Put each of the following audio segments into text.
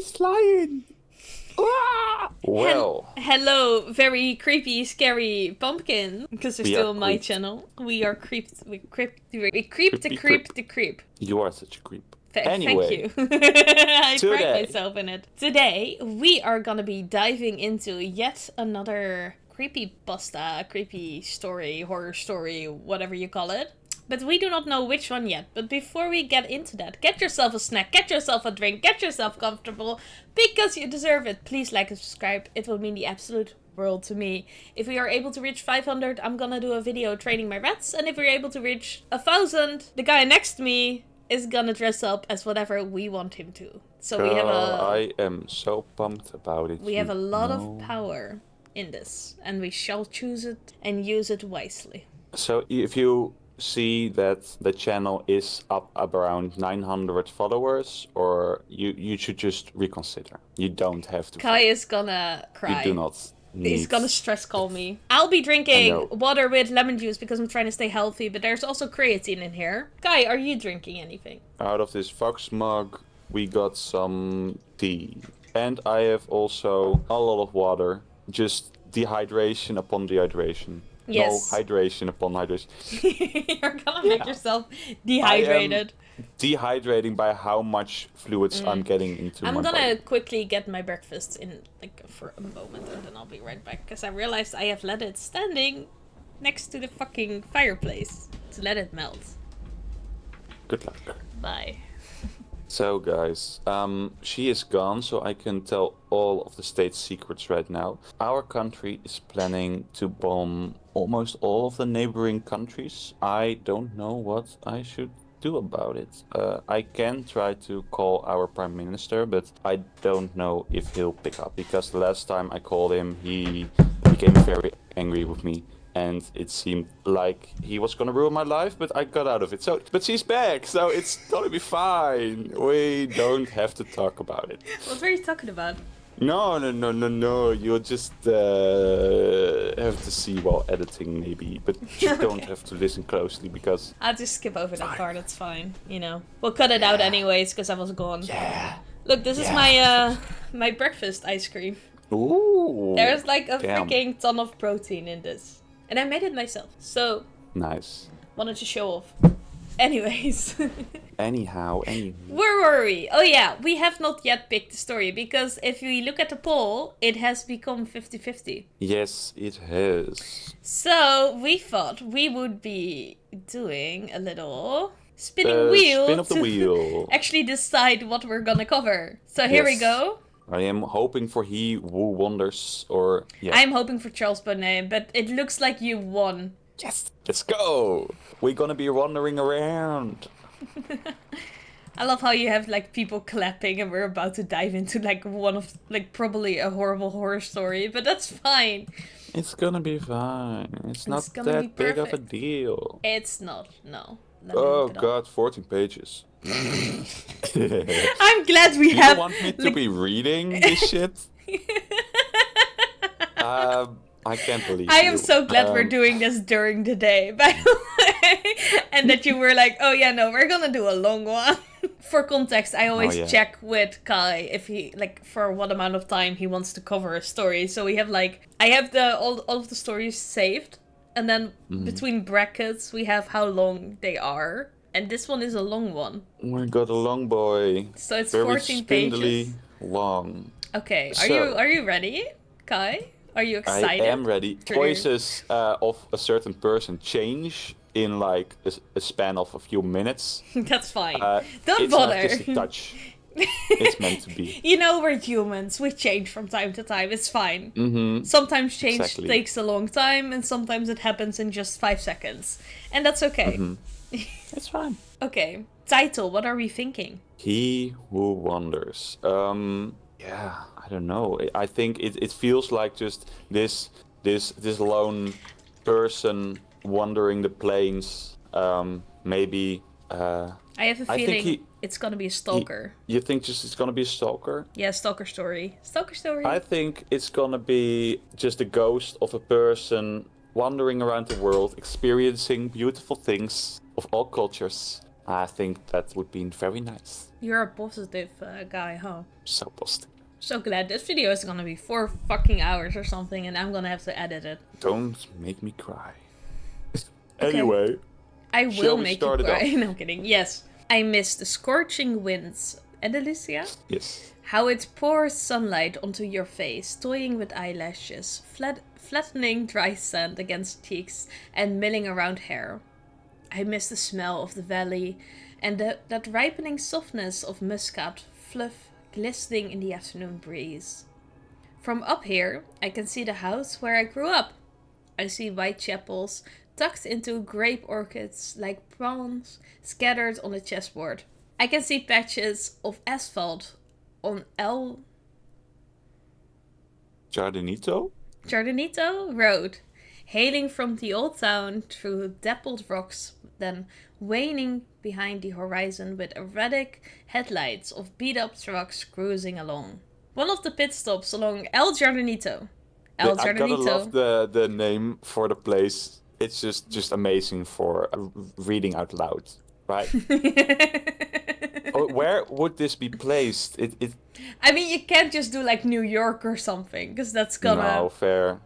he's flying. Well, hello, very creepy, scary pumpkin. Because you're still on my creeped. channel. We are creeped. We creep the creep. You are such a creep. Thank Anyway, you. I pride today- myself in it. Today, we are gonna be diving into yet another creepypasta, creepy story, horror story, whatever you call it. But we do not know which one yet. But before we get into that, get yourself a snack, get yourself a drink, get yourself comfortable, because you deserve it. Please like and subscribe. It will mean the absolute world to me. If we are able to reach 500, I'm gonna do a video training my rats. And if we're able to reach 1,000, the guy next to me is gonna dress up as whatever we want him to. So we have I am so pumped about it. we have a lot of power in this, and we shall choose it and use it wisely. So if you see that the channel is up around 900 followers, or you should just reconsider. You don't have to. Kai is gonna cry. You do not. He's gonna stress call me. I'll be drinking water with lemon juice because I'm trying to stay healthy, but there's also creatine in here. Kai, are you drinking anything? Out of this Fox mug, we got some tea. And I have also a lot of water. Just dehydration upon dehydration. Yes. No hydration upon hydration. You're gonna make yourself dehydrated. Dehydrating by how much fluids I'm getting into I'm my gonna body. quickly get my breakfast in, like, for a moment, and then I'll be right back. Because I realized I have let it standing next to the fucking fireplace to let it melt. Good luck. Bye. So guys, she is gone, so I can tell all of the state secrets right now. Our country is planning to bomb almost all of the neighboring countries. I don't know what I should do about it. I can try to call our prime minister, but I don't know if he'll pick up, because the last time I called him, he became very angry with me. And it seemed like he was gonna ruin my life, but I got out of it. But she's back, so it's gonna be fine. We don't have to talk about it. What were you talking about? No. You'll just have to see while editing, maybe. But you don't have to listen closely, because... I'll just skip over that part, it's fine, you know. We'll cut it out anyways, because I was gone. Yeah. Look, this is my breakfast ice cream. Ooh. There's like a damn. freaking ton of protein in this. And I made it myself, so... Nice. Wanted to show off. Anyways. Anyhow. Where were we? Oh yeah, we have not yet picked the story, because if we look at the poll, it has become 50-50. Yes, it has. So, we thought we would be doing a little spinning wheel Spin of the to wheel. actually decide what we're gonna cover. So here we Yes. go. I am hoping for He Who Wonders, or... Yeah. I'm hoping for Charles Bonnet, but it looks like you won. Yes, let's go. We're gonna be wandering around. I love how you have like people clapping and we're about to dive into like one of like probably a horrible horror story, but that's fine. It's gonna be fine. It's not gonna be that big of a perfect. deal. It's not, no. Let me Oh look it up. god, 14 pages. I'm glad we You have want me to like, be reading this shit? I can't believe I am you. so glad we're doing this during the day, by the way. And that you were like, oh yeah, no, we're gonna do a long one. For context, I always yeah. check with Kai if he, like, for what amount of time he wants to cover a story. So we have, like, I have all of the stories saved. And then between brackets, we have how long they are. And this one is a long one. We got a long boy. So it's Very 14 spindly, pages. long. Okay, So- are you ready, Kai? Are you I excited? am ready. Choices of a certain person change in like a span of a few minutes. That's fine. It's Don't bother. not just a touch. It's meant to be. You know, we're humans. We change from time to time. It's fine. Mm-hmm. Sometimes change Exactly. takes a long time, and sometimes it happens in just 5 seconds. And that's okay. It's fine. Okay. Title, what are we thinking? He Who Wonders. Yeah, I don't know. I think it feels like just this lone person wandering the plains. Maybe. I have a I think feeling it's gonna be a stalker. You think just it's gonna be a stalker? Yeah, stalker story. Stalker story. I think it's gonna be just a ghost of a person wandering around the world, experiencing beautiful things of all cultures, I think that would be very nice. You're a positive guy, huh? So positive. So glad. This video is gonna be 4 fucking hours or something, and I'm gonna have to edit it. Don't make me cry. Okay. Anyway, I will make you start it cry. off? No, I'm kidding. Yes. I miss the scorching winds. And Alicia? Yes. How it pours sunlight onto your face, toying with eyelashes, flattening dry sand against cheeks, and milling around hair. I miss the smell of the valley, and that ripening softness of muscat fluff glistening in the afternoon breeze. From up here, I can see the house where I grew up. I see white chapels tucked into grape orchids like prawns scattered on the chessboard. I can see patches of asphalt on El Giardinito? Road, hailing from the old town through dappled rocks, then waning behind the horizon with erratic headlights of beat-up trucks cruising along. One of the pit stops along El Giardinito. I gotta love the name for the place. It's just amazing for reading out loud, right? Where would this be placed? I mean, you can't just do like New York or something, because that's gonna... No, fair.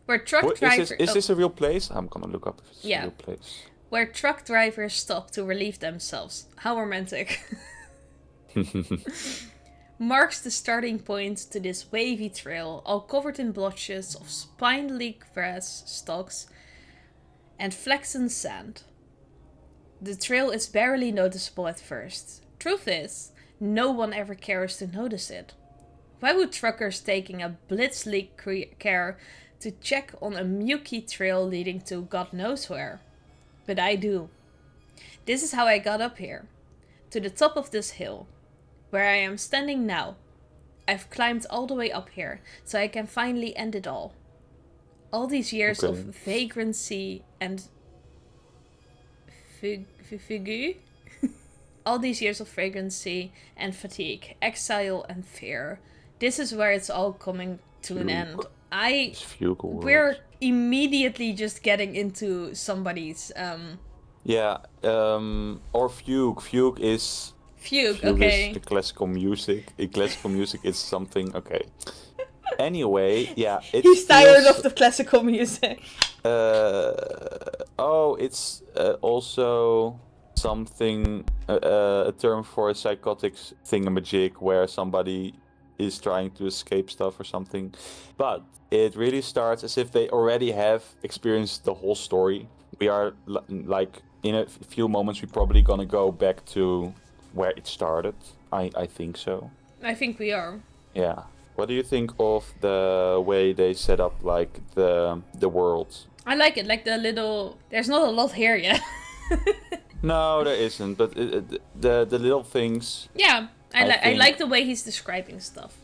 Where truck drivers... Is this a real place? I'm gonna look up if it's a real place. Where truck drivers stop to relieve themselves. How romantic. Marks the starting point to this wavy trail, all covered in blotches of spindly grass stalks and flaxen sand. The trail is barely noticeable at first. Truth is, no one ever cares to notice it. Why would truckers taking a blitzly care to check on a mucky trail leading to God knows where? But I do. This is how I got up here, to the top of this hill, where I am standing now. I've climbed all the way up here, so I can finally end it all. All these years of vagrancy and all these years of fragrancy and fatigue, exile and fear. This is where it's all coming to an end. We're immediately just getting into somebody's or fugue. Fugue, okay. Is the classical music. In classical music is something okay. Anyway, yeah. He's tired of the classical music. It's also something, a term for a psychotic thingamajig where somebody is trying to escape stuff or something. But it really starts as if they already have experienced the whole story. We are, like, in a few moments, we're probably gonna go back to where it started. I think so. I think we are. Yeah. What do you think of the way they set up, like, the world? I like it, like the little... There's not a lot here yet. No, there isn't, but the little things... Yeah, I like the way he's describing stuff.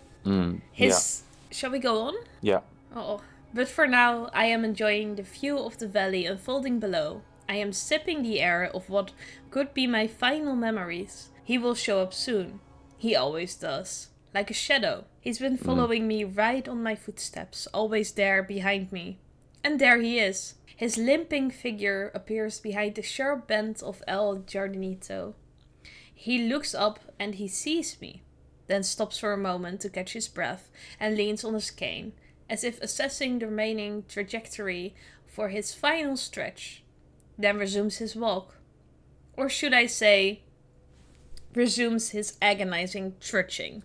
Shall we go on? Yeah. Oh, but for now, I am enjoying the view of the valley unfolding below. I am sipping the air of what could be my final memories. He will show up soon. He always does. Like a shadow. He's been following me right on my footsteps, always there behind me. And there he is. His limping figure appears behind the sharp bend of El Giardinito. He looks up and he sees me, then stops for a moment to catch his breath and leans on his cane, as if assessing the remaining trajectory for his final stretch, then resumes his walk. Or should I say, resumes his agonizing trudging.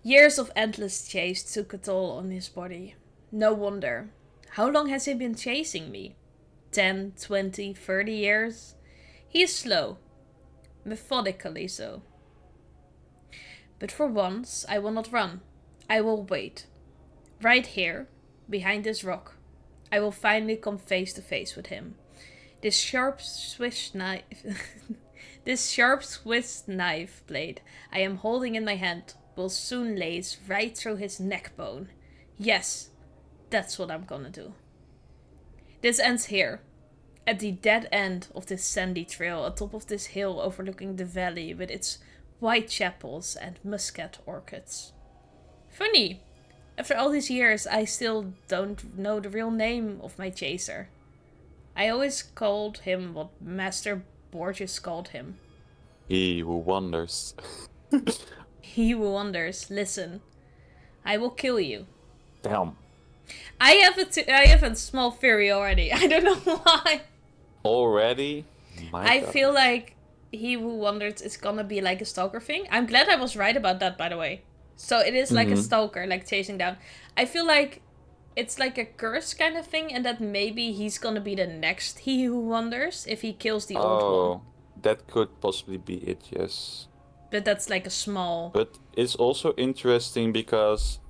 Years of endless chase took a toll on his body. No wonder. How long has he been chasing me? 10, 20, 30 years? He is slow. Methodically so. But for once, I will not run. I will wait. Right here, behind this rock. I will finally come face to face with him. This sharp Swiss knife... This sharp Swiss knife blade I am holding in my hand will soon lace right through his neck bone. Yes, that's what I'm gonna do. This ends here, at the dead end of this sandy trail atop of this hill overlooking the valley with its white chapels and muscat orchids. Funny, after all these years I still don't know the real name of my chaser. I always called him what Master Borges called him. He who wonders. He who wonders, listen, I will kill you. Damn. I have a small theory already. I don't know why. Already? I feel like He Who Wonders is gonna be like a stalker thing. I'm glad I was right about that, by the way. So it is like a stalker, like chasing down. I feel like it's like a curse kind of thing, and that maybe he's gonna be the next He Who Wonders if he kills the old one. Oh, that could possibly be it, yes. But that's like a small... But it's also interesting because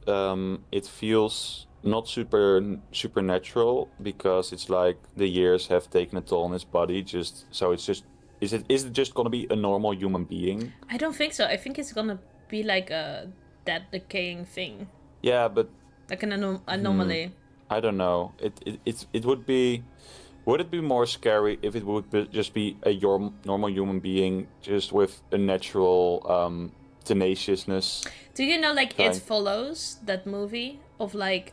it feels not supernatural, because it's like the years have taken a toll on his body. Is it just gonna be a normal human being? I don't think so. I think it's gonna be like a dead decaying thing. Yeah, but Like an anomaly. I don't know. It would be. Would it be more scary if it would just be a normal human being, just with a natural tenaciousness? Do you know, like, It Follows, that movie? Of, like,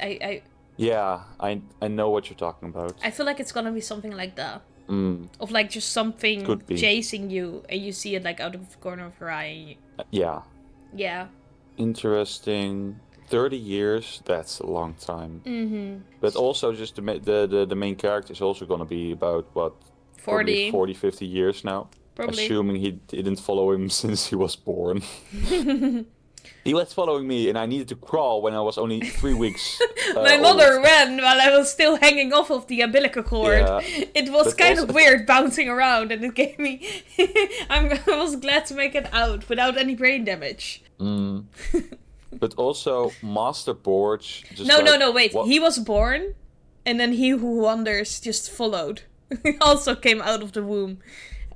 Yeah, I know what you're talking about. I feel like it's gonna be something like that. Mm, Of, like, just something Could be. chasing you, and you see it, like, out of the corner of your eye. yeah. Yeah. Interesting. 30 years, that's a long time. Mm-hmm. But also, just the main character is also going to be about, what? 40. 40, 50 years now. Probably. Assuming he didn't follow him since he was born. He was following me, and I needed to crawl when I was only 3 weeks. My mother ran while I was still hanging off of the umbilical cord. Yeah, It was but kind also- of weird bouncing around, and it gave me... I was glad to make it out without any brain damage. But also, Master Borge. Just No, wait. what- He was born, and then He Who Wonders just followed. He also came out of the womb.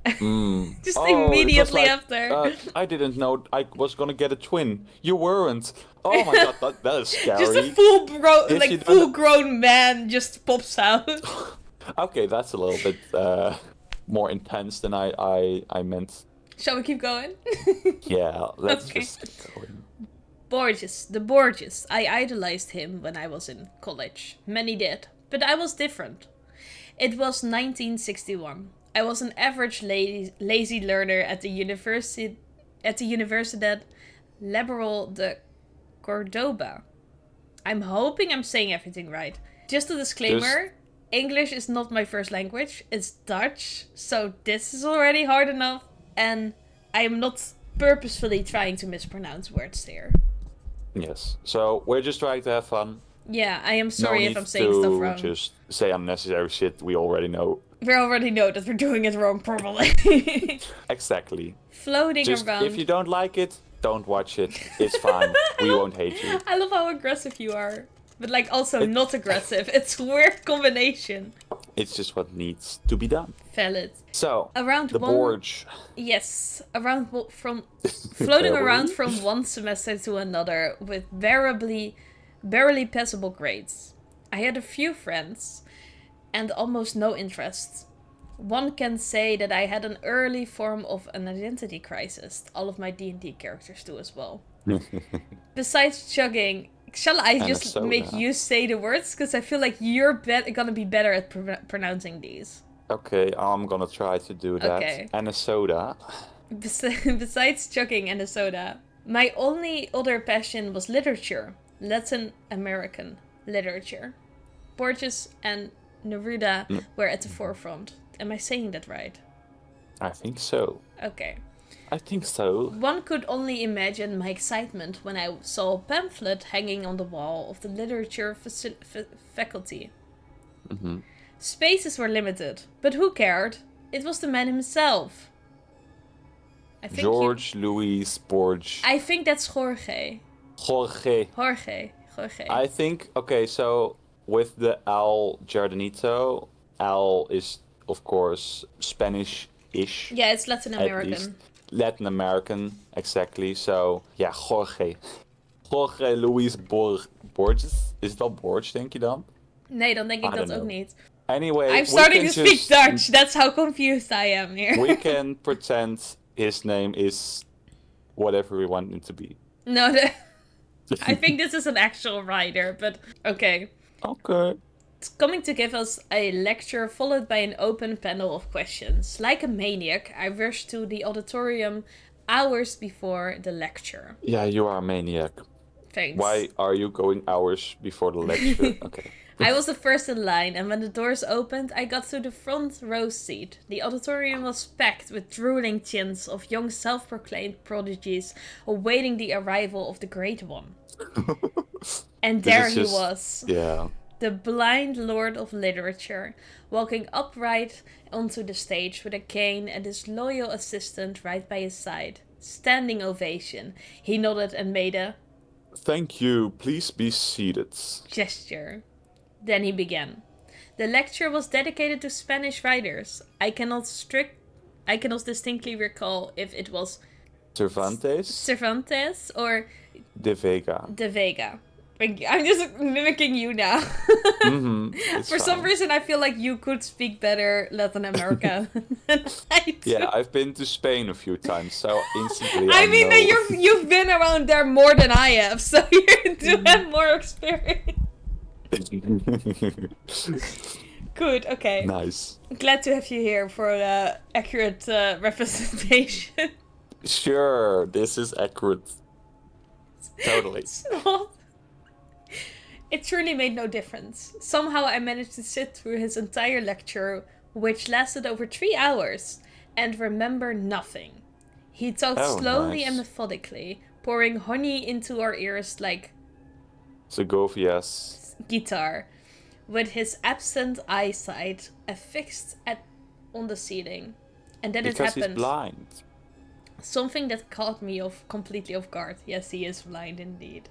Just Oh, it was immediately like, after. I didn't know I was gonna get a twin. You weren't. Oh my god, that is scary. Just a Yes, you don't- full-grown man just pops out. Okay, that's a little bit more intense than I meant. Shall we keep going? Yeah, let's Okay. just keep going. Borges. I idolized him when I was in college. Many did, but I was different. It was 1961. I was an average lazy learner at the Universidad Liberal de Cordoba. I'm hoping I'm saying everything right. Just a disclaimer, English is not my first language, it's Dutch, so this is already hard enough, and I am not purposefully trying to mispronounce words here. Yes. So we're just trying to have fun. Yeah, I am No sorry if need I'm saying stuff to wrong. just say unnecessary shit we already know. We already know that we're doing it wrong, probably. Exactly. Floating Just around. if you don't like it, don't watch it. It's fine. We won't hate you. I love how aggressive you are. But, like, also not aggressive. It's a weird combination. It's just what needs to be done. Valid. So, Around the one... Borge. Yes. From... Floating around Barely. from one semester to another with barely passable grades. I had a few friends and almost no interests. One can say that I had an early form of an identity crisis. All of my D&D characters do as well. Besides chugging, shall I And a just soda. make you say the words? Because I feel like you're gonna be better at pronouncing these. Okay, I'm gonna try to do that. Okay. And a soda. Besides chugging and a soda, my only other passion was literature. Latin American literature. Borges and Neruda were at the forefront. Am I saying that right? I think so. Okay. I think so. One could only imagine my excitement when I saw a pamphlet hanging on the wall of the literature faculty. Mm-hmm. Spaces were limited, but who cared? It was the man himself. I think George Louis Borge. I think that's Jorge. Jorge. Jorge. I think, okay, so with the Al Jardanito, Al is, of course, Spanish-ish. Yeah, it's Latin At American. least. Latin American, exactly. So, yeah, Jorge. Jorge Luis Borges. Is het wel Borges, denk je dan? Nee, dan denk ik I dat don't ook know. niet. Anyway, I'm we starting can to speak just- Dutch. That's how confused I am here. We can pretend his name is whatever we want him to be. No, I think this is an actual writer, but okay. Okay. coming to give us a lecture followed by an open panel of questions. Like a maniac, I rushed to the auditorium hours before the lecture. Yeah, you are a maniac. Thanks. Why are you going hours before the lecture? Okay. I was the first in line, and when the doors opened, I got to the front row seat. The auditorium was packed with drooling chins of young self-proclaimed prodigies awaiting the arrival of the Great One. And there he was. Yeah. The blind lord of literature, walking upright onto the stage with a cane and his loyal assistant right by his side. Standing ovation. He nodded and made a Thank you. Please be seated. gesture. Then he began. The lecture was dedicated to Spanish writers. I cannot distinctly recall if it was Cervantes or De Vega. De Vega. I'm just mimicking you now. For some reason, I feel like you could speak better Latin America than I do. Yeah, I've been to Spain a few times, so instantly I mean, know. you've been around there more than I have, so you do have more experience. Good, okay. Nice. Glad to have you here for accurate representation. Sure, this is accurate. Totally. It's not. It truly made no difference. Somehow I managed to sit through his entire lecture, which lasted over 3 hours, and remember nothing. He talked slowly and methodically, pouring honey into our ears like Segovia's guitar, with his absent eyesight affixed on the ceiling. And then because it happened. He's blind. Something that caught me completely off guard. Yes, he is blind indeed.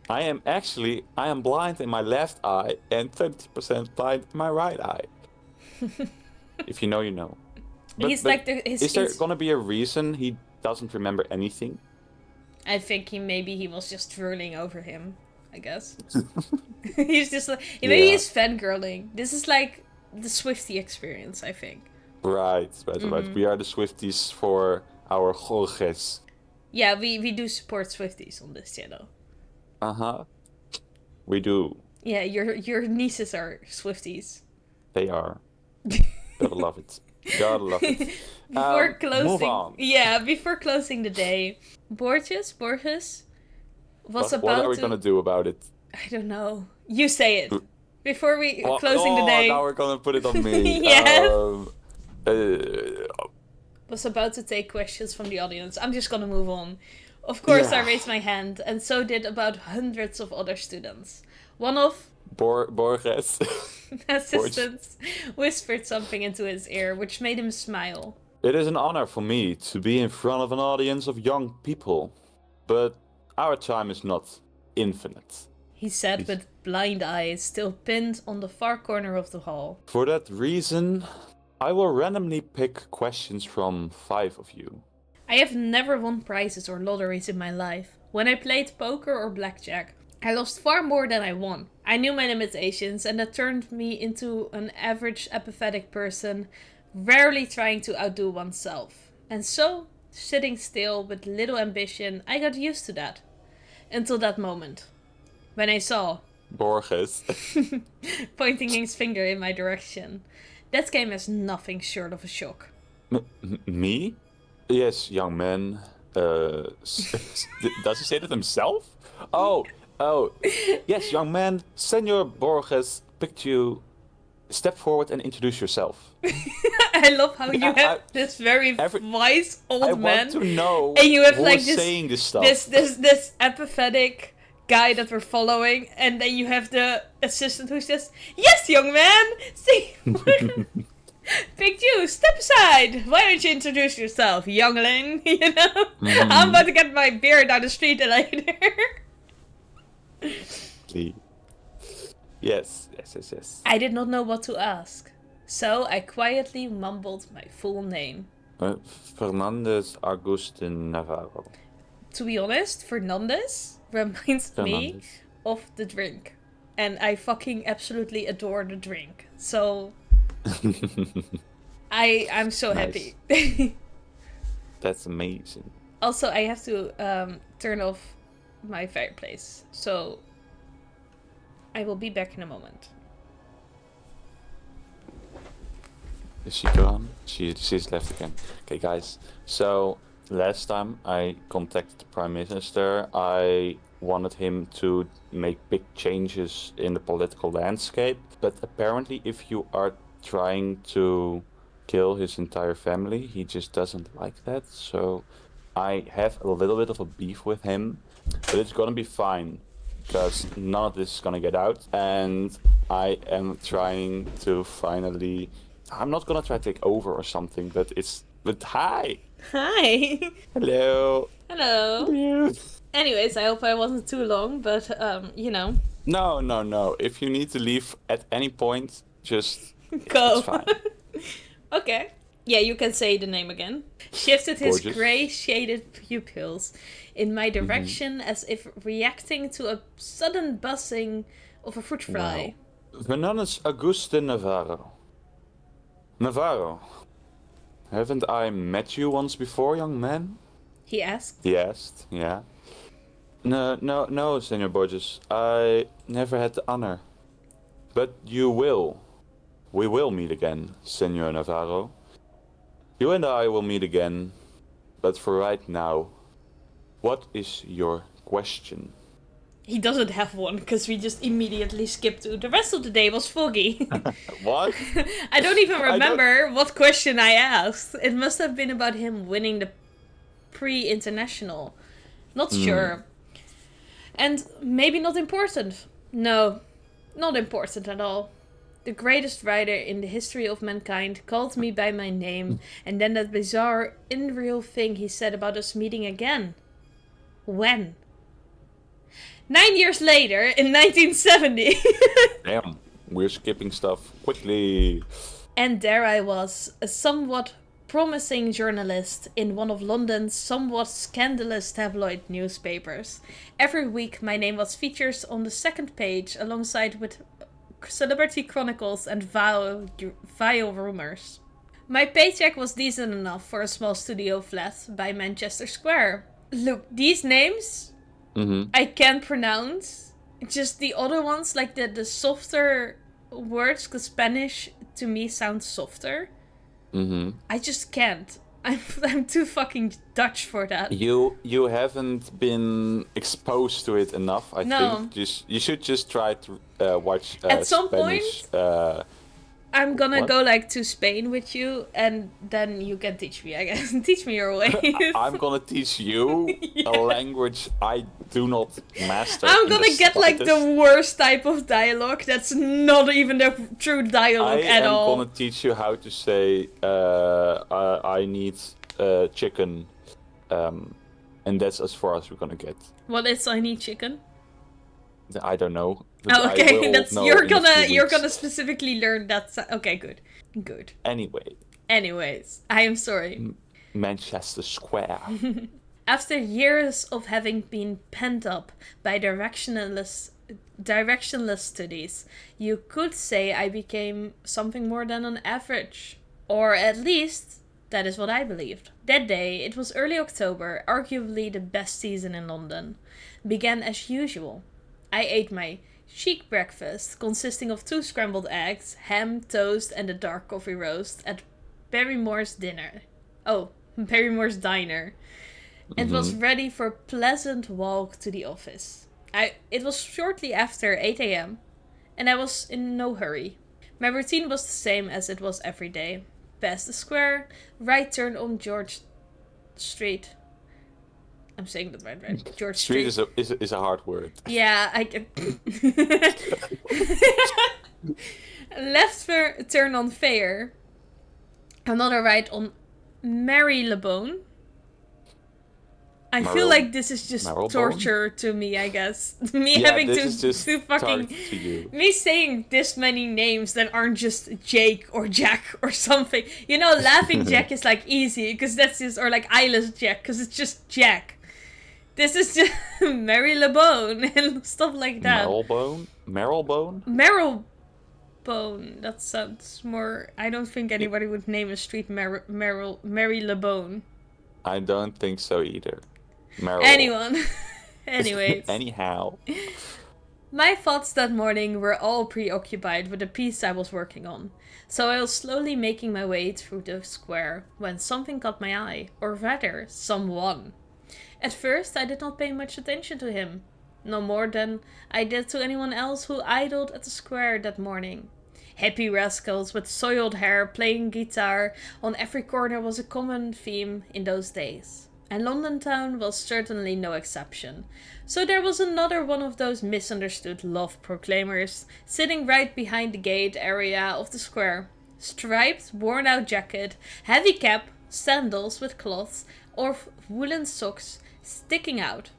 I am blind in my left eye and 30% blind in my right eye. If you know, you know. But, Is there gonna be a reason he doesn't remember anything? I think maybe he was just drooling over him, I guess. He's just like, maybe he's fangirling. This is like the Swiftie experience, I think. Right. We are the Swifties for our Jorges. Yeah, we do support Swifties on this channel. We do. Yeah, your nieces are Swifties. They are. Gotta love it. Gotta love it. Before closing, move on. Yeah, before closing the day, Borges was about to... What are we gonna do about it? I don't know. You say it. Before we closing the day. Now we're gonna put it on me. Yes. Was about to take questions from the audience. I'm just gonna move on. Of course, I raised my hand, and so did about hundreds of other students. One of Borges assistants whispered something into his ear, which made him smile. It is an honor for me to be in front of an audience of young people, but our time is not infinite. He said with blind eyes still pinned on the far corner of the hall. For that reason, I will randomly pick questions from 5 of you. I have never won prizes or lotteries in my life. When I played poker or blackjack, I lost far more than I won. I knew my limitations, and that turned me into an average apathetic person, rarely trying to outdo oneself. And so, sitting still with little ambition, I got used to that. Until that moment. When I saw Borges pointing his finger in my direction. That came as nothing short of a shock. Me? Yes, young man. Does he say that himself? Oh, yes, young man. Senor Borges picked you. Step forward and introduce yourself. I love how you have this very wise old man. I want to know and you have who like is this, saying this stuff. This apathetic guy that we're following, and then you have the assistant who says, "Yes, young man. See." Picked you, step aside. Why don't you introduce yourself, youngling? You know? I'm about to get my beer down the street later. Yes. I did not know what to ask. So I quietly mumbled my full name. Fernandez Agustin Navarro. To be honest, Fernandez reminds me of the drink. And I fucking absolutely adore the drink. So... I'm so happy. That's amazing. Also, I have to turn off my fireplace. So I will be back in a moment. Is she gone? She's left again. Okay, guys. So last time I contacted the Prime Minister, I wanted him to make big changes in the political landscape. But apparently, if you are trying to kill his entire family, he just doesn't like that. So I have a little bit of a beef with him, but it's gonna be fine because none of this is gonna get out, and I am trying to finally. I'm not gonna try to take over or something, but hi, Hi. hello, Hello. hello. Anyways, I hope I wasn't too long, but No. If you need to leave at any point, just go. it's fine. Okay. Yeah, you can say the name again. Shifted his Gorgeous. grey shaded pupils in my direction as if reacting to a sudden buzzing of a fruit fly. Wow. Venanus Auguste Navarro. Navarro, haven't I met you once before, young man? He asked. He asked, yeah. No, Senor Borges. I never had the honor. But you will. We will meet again, Senor Navarro. You and I will meet again. But for right now, what is your question? He doesn't have one because we just immediately skipped to the rest of the day was foggy. What? I don't even remember what question I asked. It must have been about him winning the pre-international. Not sure. And maybe not important. No, not important at all. The greatest writer in the history of mankind called me by my name, and then that bizarre, unreal thing he said about us meeting again. When? 9 years later, in 1970. Damn, we're skipping stuff quickly. And there I was, a somewhat promising journalist in one of London's somewhat scandalous tabloid newspapers. Every week my name was featured on the second page alongside with celebrity chronicles and vile rumors. My paycheck was decent enough for a small studio flat by Manchester Square. Look, these names I can't pronounce. Just the other ones, like the softer words, because Spanish to me sounds softer. I just can't. I'm too fucking Dutch for that. You haven't been exposed to it enough, I think. You should just try to watch At some Spanish. I'm gonna What? go like to Spain with you, and then you can teach me, I guess. Teach me your ways. I'm gonna teach you a language I do not master. I'm in the gonna get like slightest. the worst type of dialogue that's not even the true dialogue I at am all. gonna teach you how to say I need chicken, and that's as far as we're gonna get. What is I need chicken? I don't know. But Oh, I okay. will That's know you're in a few gonna weeks. specifically learn that. Okay, good. Anyway, Anyways, I am sorry. Manchester Square. After years of having been pent up by directionless studies, you could say I became something more than an average. Or at least, that is what I believed. That day, it was early October, arguably the best season in London. Began as usual. I ate my chic breakfast, consisting of 2 scrambled eggs, ham, toast, and a dark coffee roast at Barrymore's dinner. Oh, Barrymore's diner. And was ready for a pleasant walk to the office. It was shortly after 8 a.m. and I was in no hurry. My routine was the same as it was every day. Past the square, right turn on George Street. I'm saying that right? George Street. Street is a hard word. Yeah, I can. Left turn on Fair. Another right on Marylebone. I feel like this is just Marylebone? torture to me, I guess. Me Yeah, having this to is just do fucking... target to you. Me saying this many names that aren't just Jake or Jack or something. You know, Laughing Jack is like easy, because that's just... Or like Eyeless Jack, because it's just Jack. This is just Marylebone and stuff like that. Marylebone? Marylebone. That sounds more... I don't think anybody would name a street Marylebone. I don't think so either. Anyways. Anyhow. My thoughts that morning were all preoccupied with the piece I was working on, so I was slowly making my way through the square when something caught my eye, or rather, someone. At first, I did not pay much attention to him, no more than I did to anyone else who idled at the square that morning. Hippie rascals with soiled hair playing guitar on every corner was a common theme in those days. And London town was certainly no exception. So there was another one of those misunderstood love proclaimers sitting right behind the gate area of the square. Striped, worn out jacket, heavy cap, sandals with cloths or woolen socks sticking out.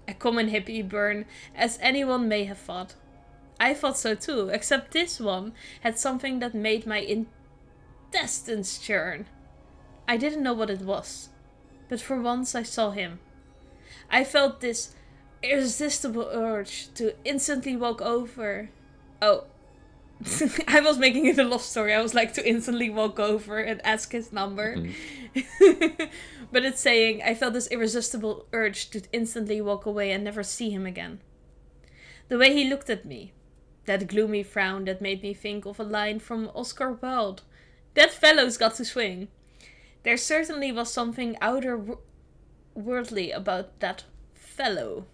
A common hippie burn, as anyone may have thought. I thought so too, except this one had something that made my intestines churn. I didn't know what it was, but for once I saw him. I felt this irresistible urge to instantly walk over. Oh, I was making it a love story. I was like to instantly walk over and ask his number. Mm-hmm. But it's saying I felt this irresistible urge to instantly walk away and never see him again. The way he looked at me. That gloomy frown that made me think of a line from Oscar Wilde. That fellow's got to swing. There certainly was something outer-worldly about that fellow.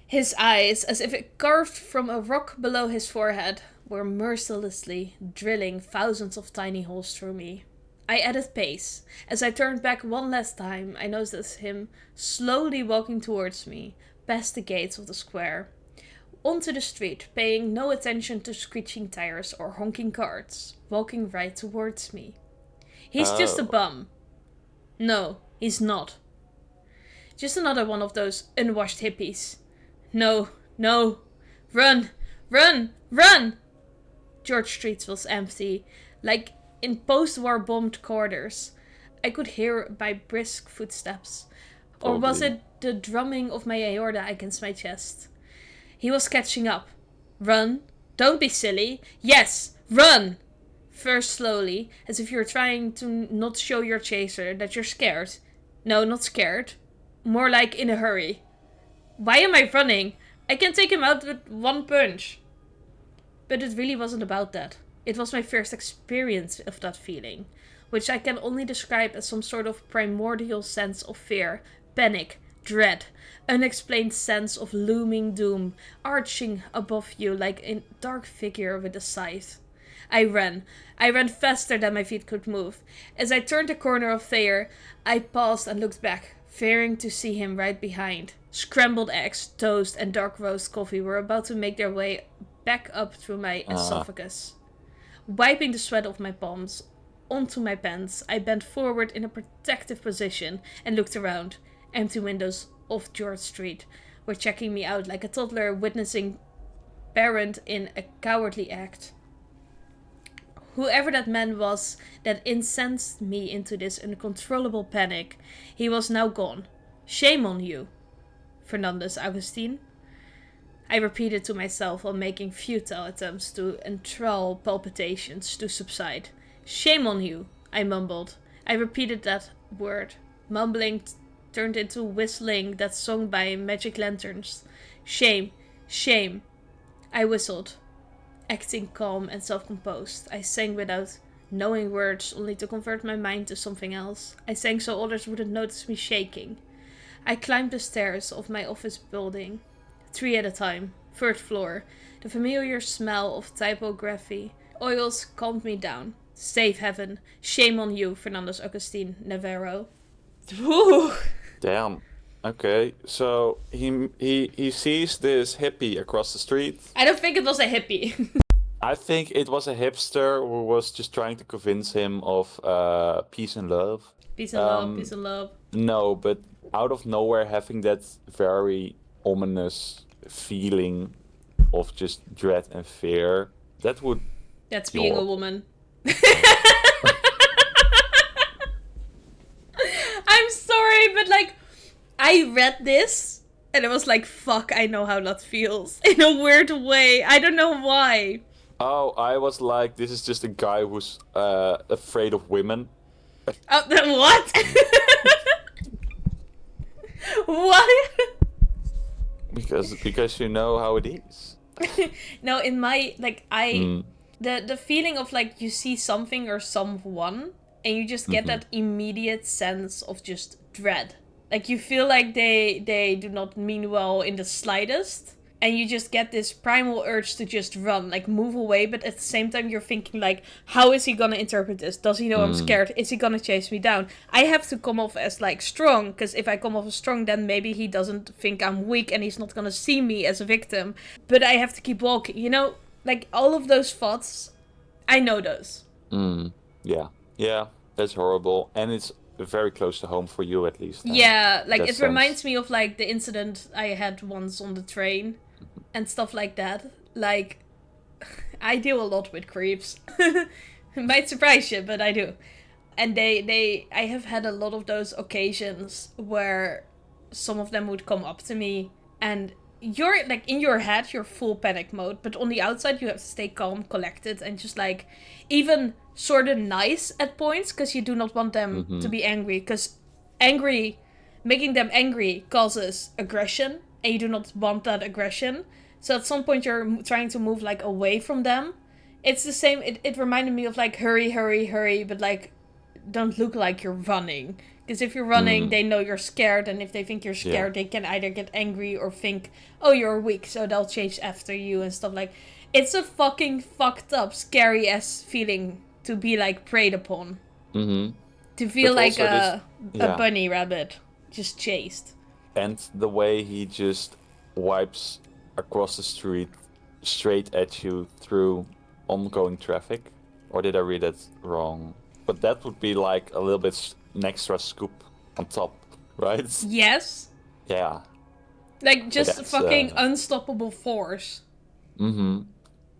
His eyes, as if carved from a rock below his forehead, were mercilessly drilling thousands of tiny holes through me. I added pace. As I turned back one last time, I noticed him slowly walking towards me, past the gates of the square. Onto the street, paying no attention to screeching tires or honking carts, walking right towards me. He's just a bum. No, he's not. Just another one of those unwashed hippies. No, no. Run, run, run! George Street was empty, like in post-war bombed quarters. I could hear my brisk footsteps. Or was it the drumming of my aorta against my chest? He was catching up. Run. Don't be silly. Yes, run! First slowly, as if you're trying to not show your chaser that you're scared. No, not scared. More like in a hurry. Why am I running? I can take him out with one punch. But it really wasn't about that. It was my first experience of that feeling, which I can only describe as some sort of primordial sense of fear, panic, dread, unexplained sense of looming doom, arching above you like a dark figure with a scythe. I ran faster than my feet could move. As I turned the corner of Thayer, I paused and looked back, fearing to see him right behind. Scrambled eggs, toast, and dark roast coffee were about to make their way back up through my esophagus. Wiping the sweat off my palms onto my pants, I bent forward in a protective position and looked around. Empty windows of George Street were checking me out like a toddler witnessing parent in a cowardly act. Whoever that man was that incensed me into this uncontrollable panic, he was now gone. Shame on you, Fernandez Agustin. I repeated to myself while making futile attempts to enthrall palpitations to subside. Shame on you, I mumbled. I repeated that word. Mumbling turned into whistling that song by magic lanterns. Shame, shame. I whistled. Acting calm and self-composed, I sang without knowing words, only to convert my mind to something else. I sang so others wouldn't notice me shaking. I climbed the stairs of my office building, 3 at a time, 3rd floor. The familiar smell of typography oils calmed me down. Save heaven. Shame on you, Fernandez Agustin Navarro. Whew. Damn. Okay, so he sees this hippie across the street. I don't think it was a hippie. I think it was a hipster who was just trying to convince him of peace and love. Peace and love, peace and love. No, but out of nowhere having that very ominous feeling of just dread and fear, that would... That's being a woman. I'm sorry, but like, I read this and it was like, fuck, I know how that feels. In a weird way. I don't know why. Oh, I was like, this is just a guy who's afraid of women. Oh, what? What? Because you know how it is. No, in my, like, Mm, the feeling of, like, you see something or someone, and you just get mm-hmm. that immediate sense of just dread. Like, you feel like they do not mean well in the slightest, and you just get this primal urge to just run, like, move away, but at the same time you're thinking, like, how is he gonna interpret this? Does he know I'm scared? Is he gonna chase me down? I have to come off as, like, strong, because if I come off as strong, then maybe he doesn't think I'm weak, and he's not gonna see me as a victim. But I have to keep walking, you know? Like, all of those thoughts, I know those. Yeah. Yeah, that's horrible. And it's very close to home for you, at least. Yeah, like, That it sense. reminds me of, like, the incident I had once on the train and stuff like that. Like, I deal a lot with creeps. It might surprise you, but I do. And I have had a lot of those occasions where some of them would come up to me, and you're, like, in your head, you're full panic mode, but on the outside, you have to stay calm, collected, and just, like, even sort of nice at points, because you do not want them to be angry, because making them angry causes aggression, and you do not want that aggression. So at some point, you're trying to move, like, away from them. It's the same, it reminded me of, like, hurry, hurry, hurry, but, like, don't look like you're running. Because if you're running, they know you're scared, and if they think you're scared, they can either get angry or think, oh, you're weak, so they'll chase after you and stuff like. It's a fucking fucked up, scary ass feeling to be, like, preyed upon. Mm-hmm. To feel But like also a bunny rabbit just chased. And the way he just wipes across the street straight at you through oncoming traffic. Or did I read it wrong? But that would be like a little bit an extra scoop on top, right? Yes. Yeah. Like, just That's, fucking unstoppable force. Mm-hmm.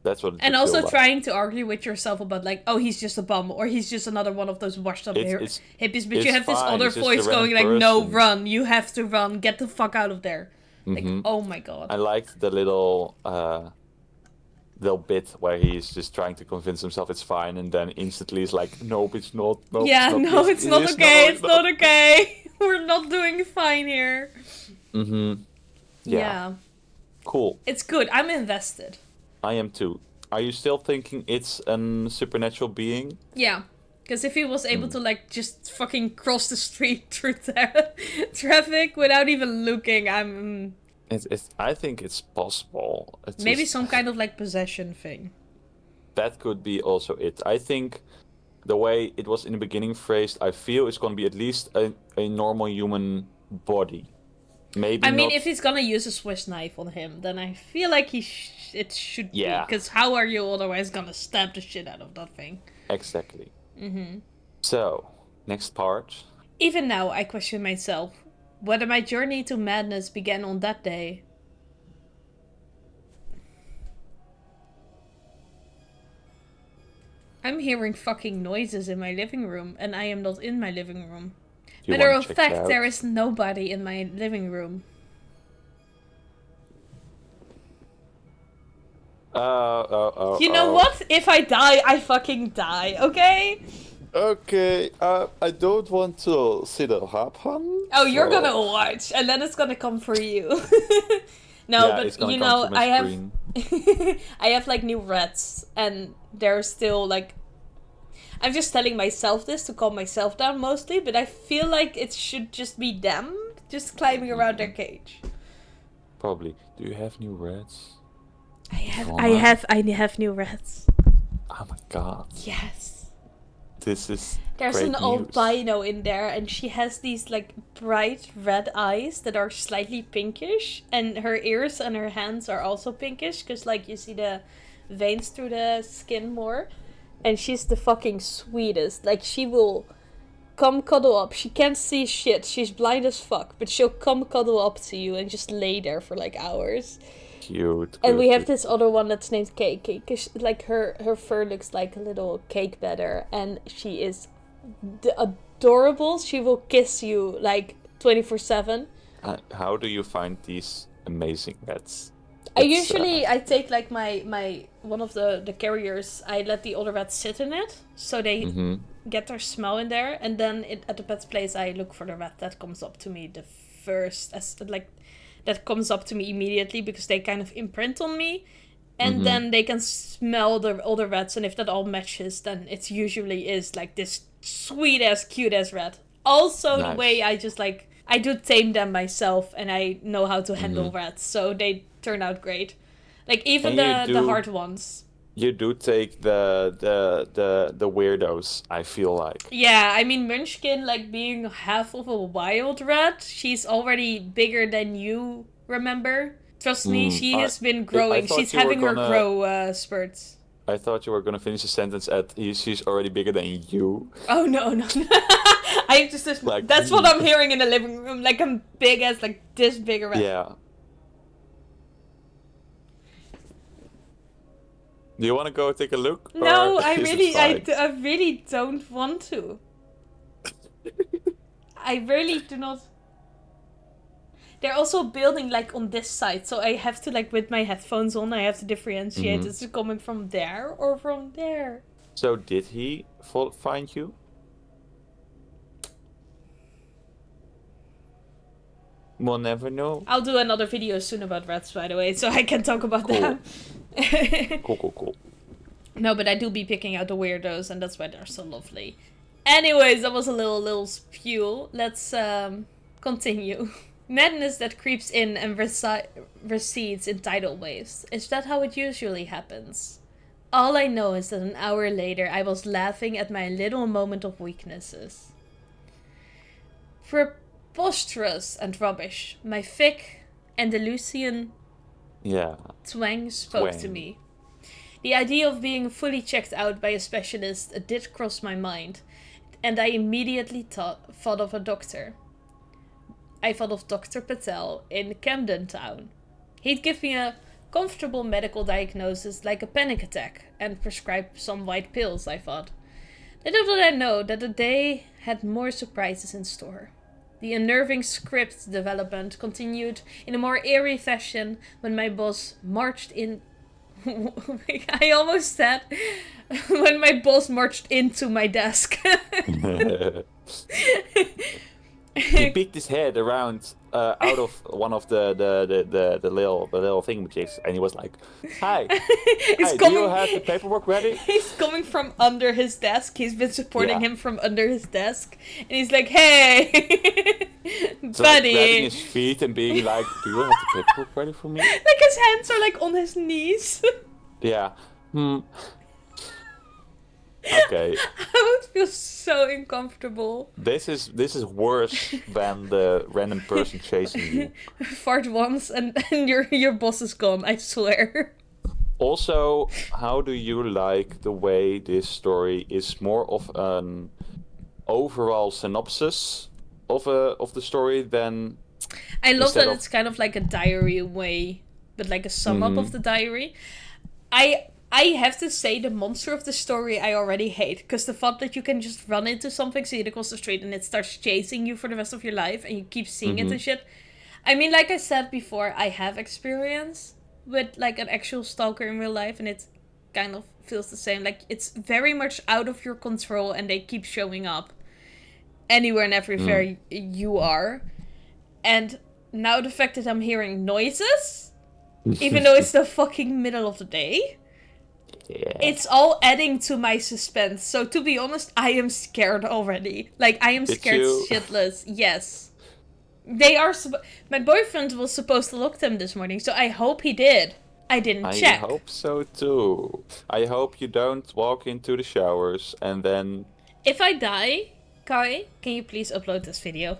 That's what it And would also feel like. trying to argue with yourself about, like, oh, he's just a bum, or he's just another one of those washed up hippies. But you it's have this fine, other it's just a voice random going, like, no, person. run, you have to run, get the fuck out of there. Like, oh my god. I liked the little bit where he's just trying to convince himself it's fine, and then instantly he's like, nope, it's not. Nope, Yeah, it's not. no, Yes, it's it not is, okay, no, it's not okay. We're not doing fine here. Mm-hmm. Yeah. Cool. It's good, I'm invested. I am too. Are you still thinking it's a supernatural being? Yeah. Because if he was able to, like, just fucking cross the street through traffic without even looking, I'm... I think it's possible. It's Maybe just, some kind of, like, possession thing. that could be also it. I think the way it was in the beginning phrased, I feel it's going to be at least a normal human body. Maybe I mean, not... if he's gonna use a Swiss knife on him, then I feel like it should be. Yeah. Because how are you otherwise gonna stab the shit out of that thing? Exactly. So, next part. Even now, I question myself whether my journey to madness began on that day. I'm hearing fucking noises in my living room, and I am not in my living room. You Matter wanna of check it fact, out? there is nobody in my living room. You know what? If I die, I fucking die, okay? Okay, I don't want to see that happen. Oh, you're so- gonna watch, and then it's gonna come for you. No, Yeah, but it's gonna you come know, to my I have, screen. I have like new rats, and they're still like. I'm just telling myself this to calm myself down mostly, but I feel like it should just be them just climbing around their cage. Probably. Do you have new rats? I have new rats. Oh my god. Yes. This is There's great an news. albino in there, and she has these like bright red eyes that are slightly pinkish, and her ears and her hands are also pinkish, because like you see the veins through the skin more. And she's the fucking sweetest. Like, she will come cuddle up. She can't see shit. She's blind as fuck, but she'll come cuddle up to you and just lay there for like hours. Cute. And we have cute. this other one that's named Cake. Because like her fur looks like a little cake batter, and she is adorable. She will kiss you like 24/7. How do you find these amazing rats? I take like my one of the carriers. I let the other rats sit in it, so they get their smell in there, and then at the pet's place I look for the rat that comes up to me that comes up to me immediately, because they kind of imprint on me, and then they can smell all the rats, and if that all matches, then it usually is like this sweet ass, cute ass rat. Also, Nice. the way I just like, I do tame them myself, and I know how to handle rats, so they turn out great. Like even the hard ones. You do take the weirdos, I feel like. Yeah, I mean Munchkin, like being half of a wild rat, she's already bigger than you remember. Trust me, she has been growing. She's having her grow spurts. I thought you were gonna finish the sentence at she's already bigger than you. Oh no. I just like, that's what I'm hearing in the living room. Like I'm big as like this big rat. Yeah. Do you want to go take a look? No, I really don't want to. I really do not. They're also building like on this side, so I have to like with my headphones on, I have to differentiate. Is it coming from there or from there? So did he find you? We'll never know. I'll do another video soon about rats, by the way, so I can talk about them. Cool. No, but I do be picking out the weirdos, and that's why they're so lovely. Anyways, that was a little spew. Let's continue. Madness that creeps in and recedes in tidal waves. Is that how it usually happens? All I know is that an hour later I was laughing at my little moment of weaknesses. Preposterous and rubbish. My thick Andalusian twang spoke to me. The idea of being fully checked out by a specialist did cross my mind, and I immediately thought of a doctor. I thought of Dr. Patel in Camden Town. He'd give me a comfortable medical diagnosis like a panic attack and prescribe some white pills, I thought. Little did I know that the day had more surprises in store. The unnerving script development continued in a more eerie fashion when my boss marched in. I almost said when my boss marched into my desk. He peeked his head around out of one of the little thingamajiggies, and he was like, "Hi, do you have the paperwork ready?" He's coming from under his desk. He's been supporting him from under his desk, and he's like, "Hey, so buddy." Grabbing his feet and being like, "Do you have the paperwork ready for me?" Like his hands are like on his knees. Yeah. Okay. I would feel so uncomfortable. This is worse than the random person chasing you. Fart once and your boss is gone, I swear. Also, how do you like the way this story is more of an overall synopsis of the story than... I love that it's kind of like a diary way, but like a sum up of the diary. I have to say, the monster of the story I already hate, because the thought that you can just run into something, see it across the street, and it starts chasing you for the rest of your life, and you keep seeing it and shit. I mean, like I said before, I have experience with like an actual stalker in real life, and it kind of feels the same. Like, it's very much out of your control, and they keep showing up anywhere and everywhere you are. And now the fact that I'm hearing noises, even though it's the fucking middle of the day... Yeah. It's all adding to my suspense. So to be honest, I am scared already. Like, I am scared shitless. Yes. They are... My boyfriend was supposed to look them this morning, so I hope he did. I didn't check. I hope so too. I hope you don't walk into the showers and then... If I die, Kai, can you please upload this video?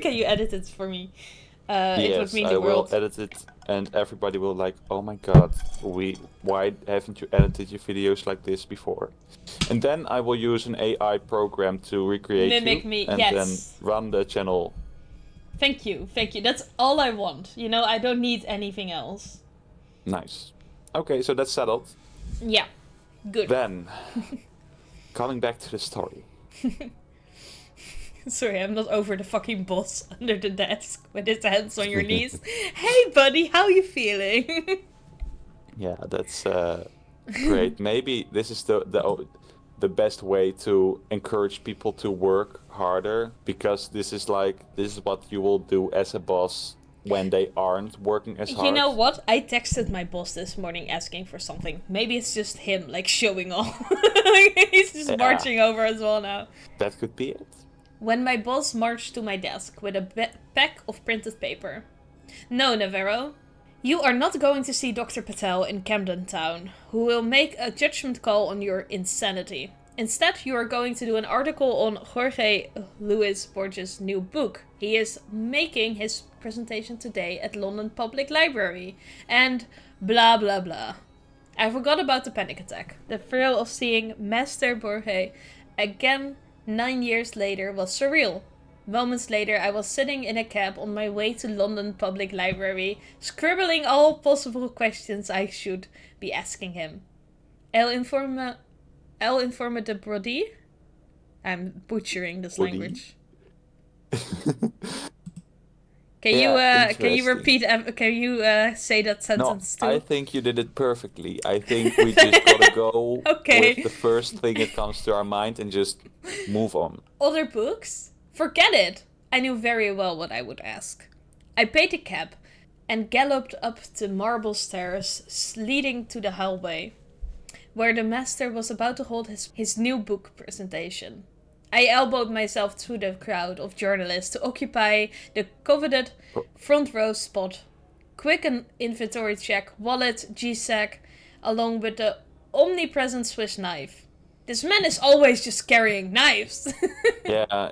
Can you edit it for me? It would mean the world. I will edit it, and everybody will like, oh my god, why haven't you edited your videos like this before? And then I will use an AI program to recreate Mimic me, and then run the channel. Thank you. That's all I want. You know, I don't need anything else. Nice. Okay, so that's settled. Yeah, good. Then, coming back to the story. Sorry, I'm not over the fucking boss under the desk with his hands on your knees. Hey, buddy, how you feeling? Yeah, that's great. Maybe this is the best way to encourage people to work harder, because this is what you will do as a boss when they aren't working as hard. You know what? I texted my boss this morning asking for something. Maybe it's just him, like, showing off. He's just marching over as well now. That could be it. When my boss marched to my desk with a pack of printed paper. No, Navarro. You are not going to see Dr. Patel in Camden Town, who will make a judgment call on your insanity. Instead, you are going to do an article on Jorge Luis Borges' new book. He is making his presentation today at London Public Library. And blah blah blah. I forgot about the panic attack. The thrill of seeing Master Borges again 9 years later was surreal. Moments later, I was sitting in a cab on my way to London Public Library, scribbling all possible questions I should be asking him. El informe de Brody? I'm butchering this Brody? language. Can you repeat? Can you say that sentence too? I think you did it perfectly. I think we just gotta go with the first thing that comes to our mind and just move on. Other books? Forget it! I knew very well what I would ask. I paid a cab and galloped up the marble stairs leading to the hallway, where the master was about to hold his new book presentation. I elbowed myself through the crowd of journalists to occupy the coveted front row spot. Quick an inventory check, wallet, G-sack, along with the omnipresent Swiss knife. This man is always just carrying knives. Yeah,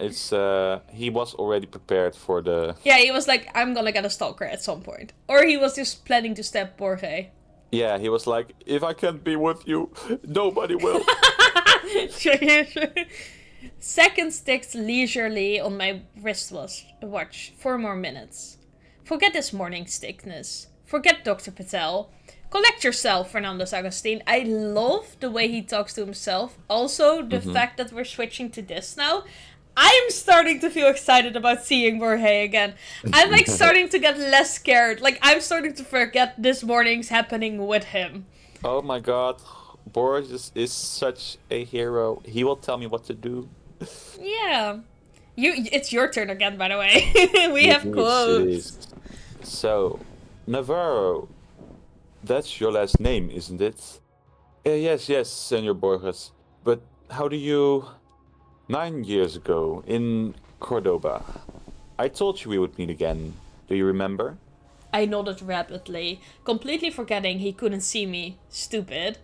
he was already prepared for the... Yeah, he was like, I'm gonna get a stalker at some point. Or he was just planning to stab Borges. Yeah, he was like, if I can't be with you, nobody will. Sure. Seconds ticked leisurely on my wristwatch. 4 more minutes. Forget this morning's sickness. Forget Dr. Patel. Collect yourself, Fernando Agustin. I love the way he talks to himself. Also, the fact that we're switching to this now. I'm starting to feel excited about seeing Borges again. I'm like starting to get less scared. Like, I'm starting to forget this morning's happening with him. Oh my god. Borges is such a hero. He will tell me what to do. Yeah. It's your turn again, by the way. We have quotes. So, Navarro. That's your last name, isn't it? Yes, Senor Borges. But how do you... 9 years ago, in Cordoba, I told you we would meet again. Do you remember? I nodded rapidly, completely forgetting he couldn't see me. Stupid.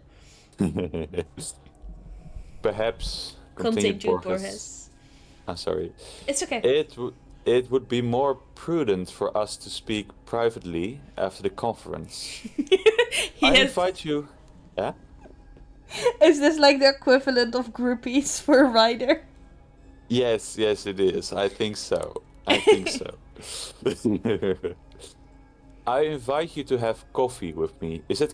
Perhaps... Continued Borges. I'm sorry. It's okay. It would be more prudent for us to speak privately after the conference. Invite you... Yeah? Is this like the equivalent of groupies for a writer? Yes, it is. I think so. I invite you to have coffee with me. Is it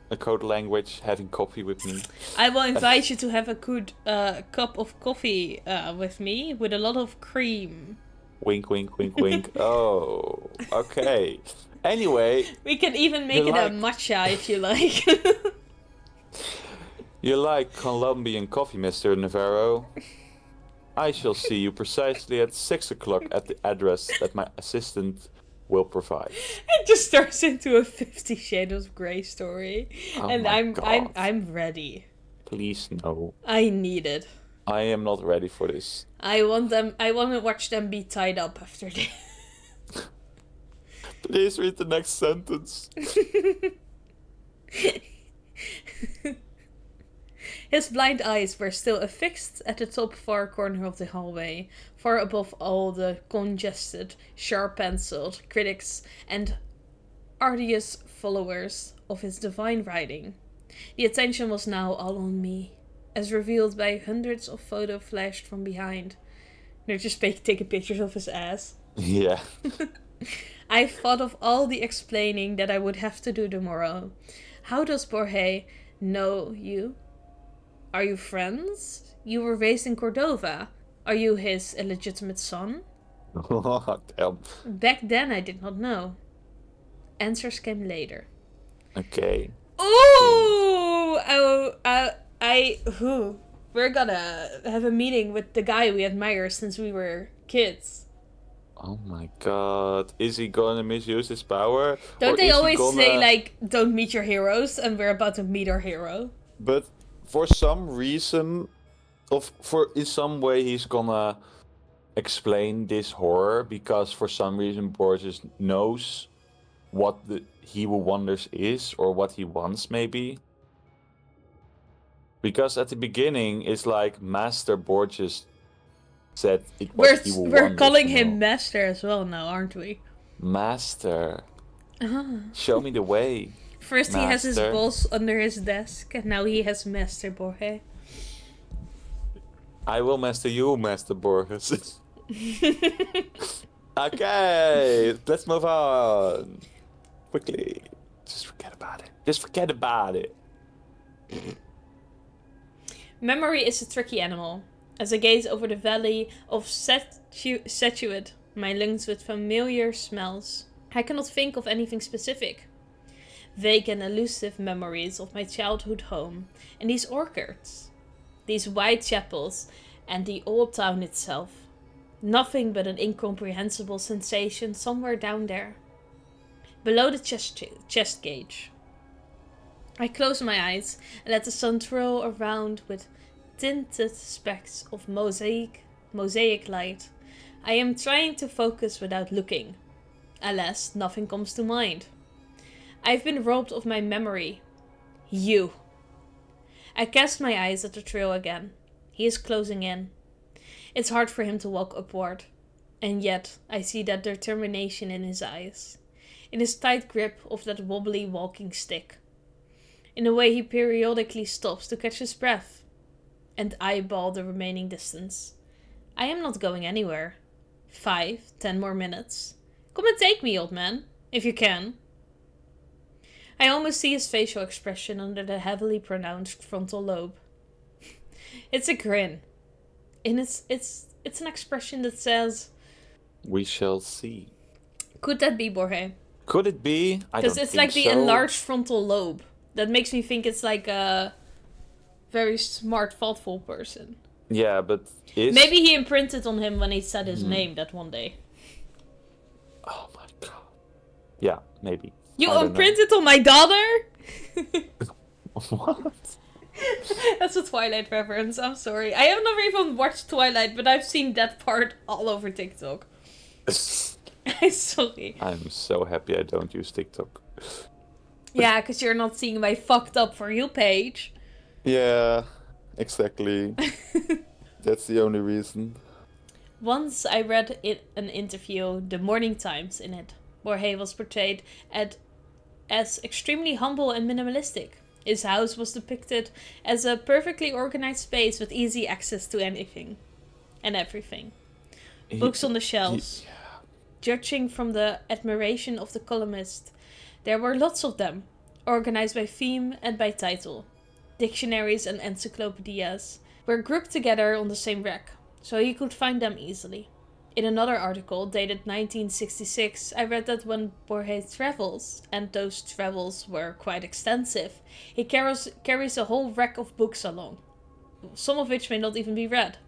a code language, having coffee with me? I will invite you to have a good cup of coffee with me with a lot of cream. Wink, wink, wink, wink. Oh, okay. Anyway... We can even make it a matcha if you like. You like Colombian coffee, Mr. Navarro? I shall see you precisely at 6 o'clock at the address that my assistant will provide. It just turns into a 50 Shades of Grey story. Oh and God. I'm ready. Please no. I need it. I am not ready for this. I want to watch them be tied up after this. Please read the next sentence. His blind eyes were still affixed at the top far corner of the hallway, far above all the congested, sharp-penciled critics and arduous followers of his divine writing. The attention was now all on me, as revealed by hundreds of photos flashed from behind. They're just taking pictures of his ass. Yeah. I thought of all the explaining that I would have to do tomorrow. How does Borges know you? Are you friends? You were raised in Cordova. Are you his illegitimate son? Damn. Back then I did not know. Answers came later. Okay. Ooh! We're gonna have a meeting with the guy we admire since we were kids. Oh my god. Is he gonna misuse his power? Don't Or they is he always say, gonna... like, don't meet your heroes, and we're about to meet our hero? But for some reason, in some way, he's gonna explain this horror because for some reason Borges knows what the He Who Wonders is, or what he wants, maybe. Because at the beginning, it's like Master Borges said it was He Who We're Wonders, calling you him know. Master as well now, aren't we? Master, Uh-huh. show me the way, First he has his Master. boss under his desk, and now he has Master Borges. I will master you, Master Borges. Okay, let's move on. Quickly. Just forget about it. Just forget about it. Memory is a tricky animal. As I gaze over the valley of Setuid, my lungs with familiar smells, I cannot think of anything specific. Vague and elusive memories of my childhood home and these orchards, these white chapels, and the old town itself. Nothing but an incomprehensible sensation somewhere down there, below the chest gauge. I close my eyes and let the sun twirl around with tinted specks of mosaic light. I am trying to focus without looking. Alas, nothing comes to mind. I've been robbed of my memory. You. I cast my eyes at the trail again. He is closing in. It's hard for him to walk upward. And yet, I see that determination in his eyes. In his tight grip of that wobbly walking stick. In the way he periodically stops to catch his breath. And eyeball the remaining distance. I am not going anywhere. 5, 10 more minutes. Come and take me, old man, if you can. I almost see his facial expression under the heavily pronounced frontal lobe. It's a grin. And it's an expression that says, We shall see. could that be Borges? Could it be? I don't Because it's think like the so. enlarged frontal lobe. That makes me think it's like a very smart, thoughtful person. Yeah, but is... Maybe he imprinted on him when he said his name that one day. Oh my god. Yeah, maybe. You I don't know. imprinted on my daughter? What? That's a Twilight reference, I'm sorry. I have never even watched Twilight, but I've seen that part all over TikTok. I'm sorry. I'm so happy I don't use TikTok. Yeah, because you're not seeing my fucked up For You page. Yeah, exactly. That's the only reason. Once I read an interview, The Morning Times, in it, where he was portrayed as extremely humble and minimalistic. His house was depicted as a perfectly organized space with easy access to anything and everything. Books on the shelves. Judging from the admiration of the columnist, there were lots of them, organized by theme and by title. Dictionaries and encyclopedias were grouped together on the same rack, so he could find them easily. In another article, dated 1966, I read that when Borges travels, and those travels were quite extensive, he carries a whole rack of books along, some of which may not even be read.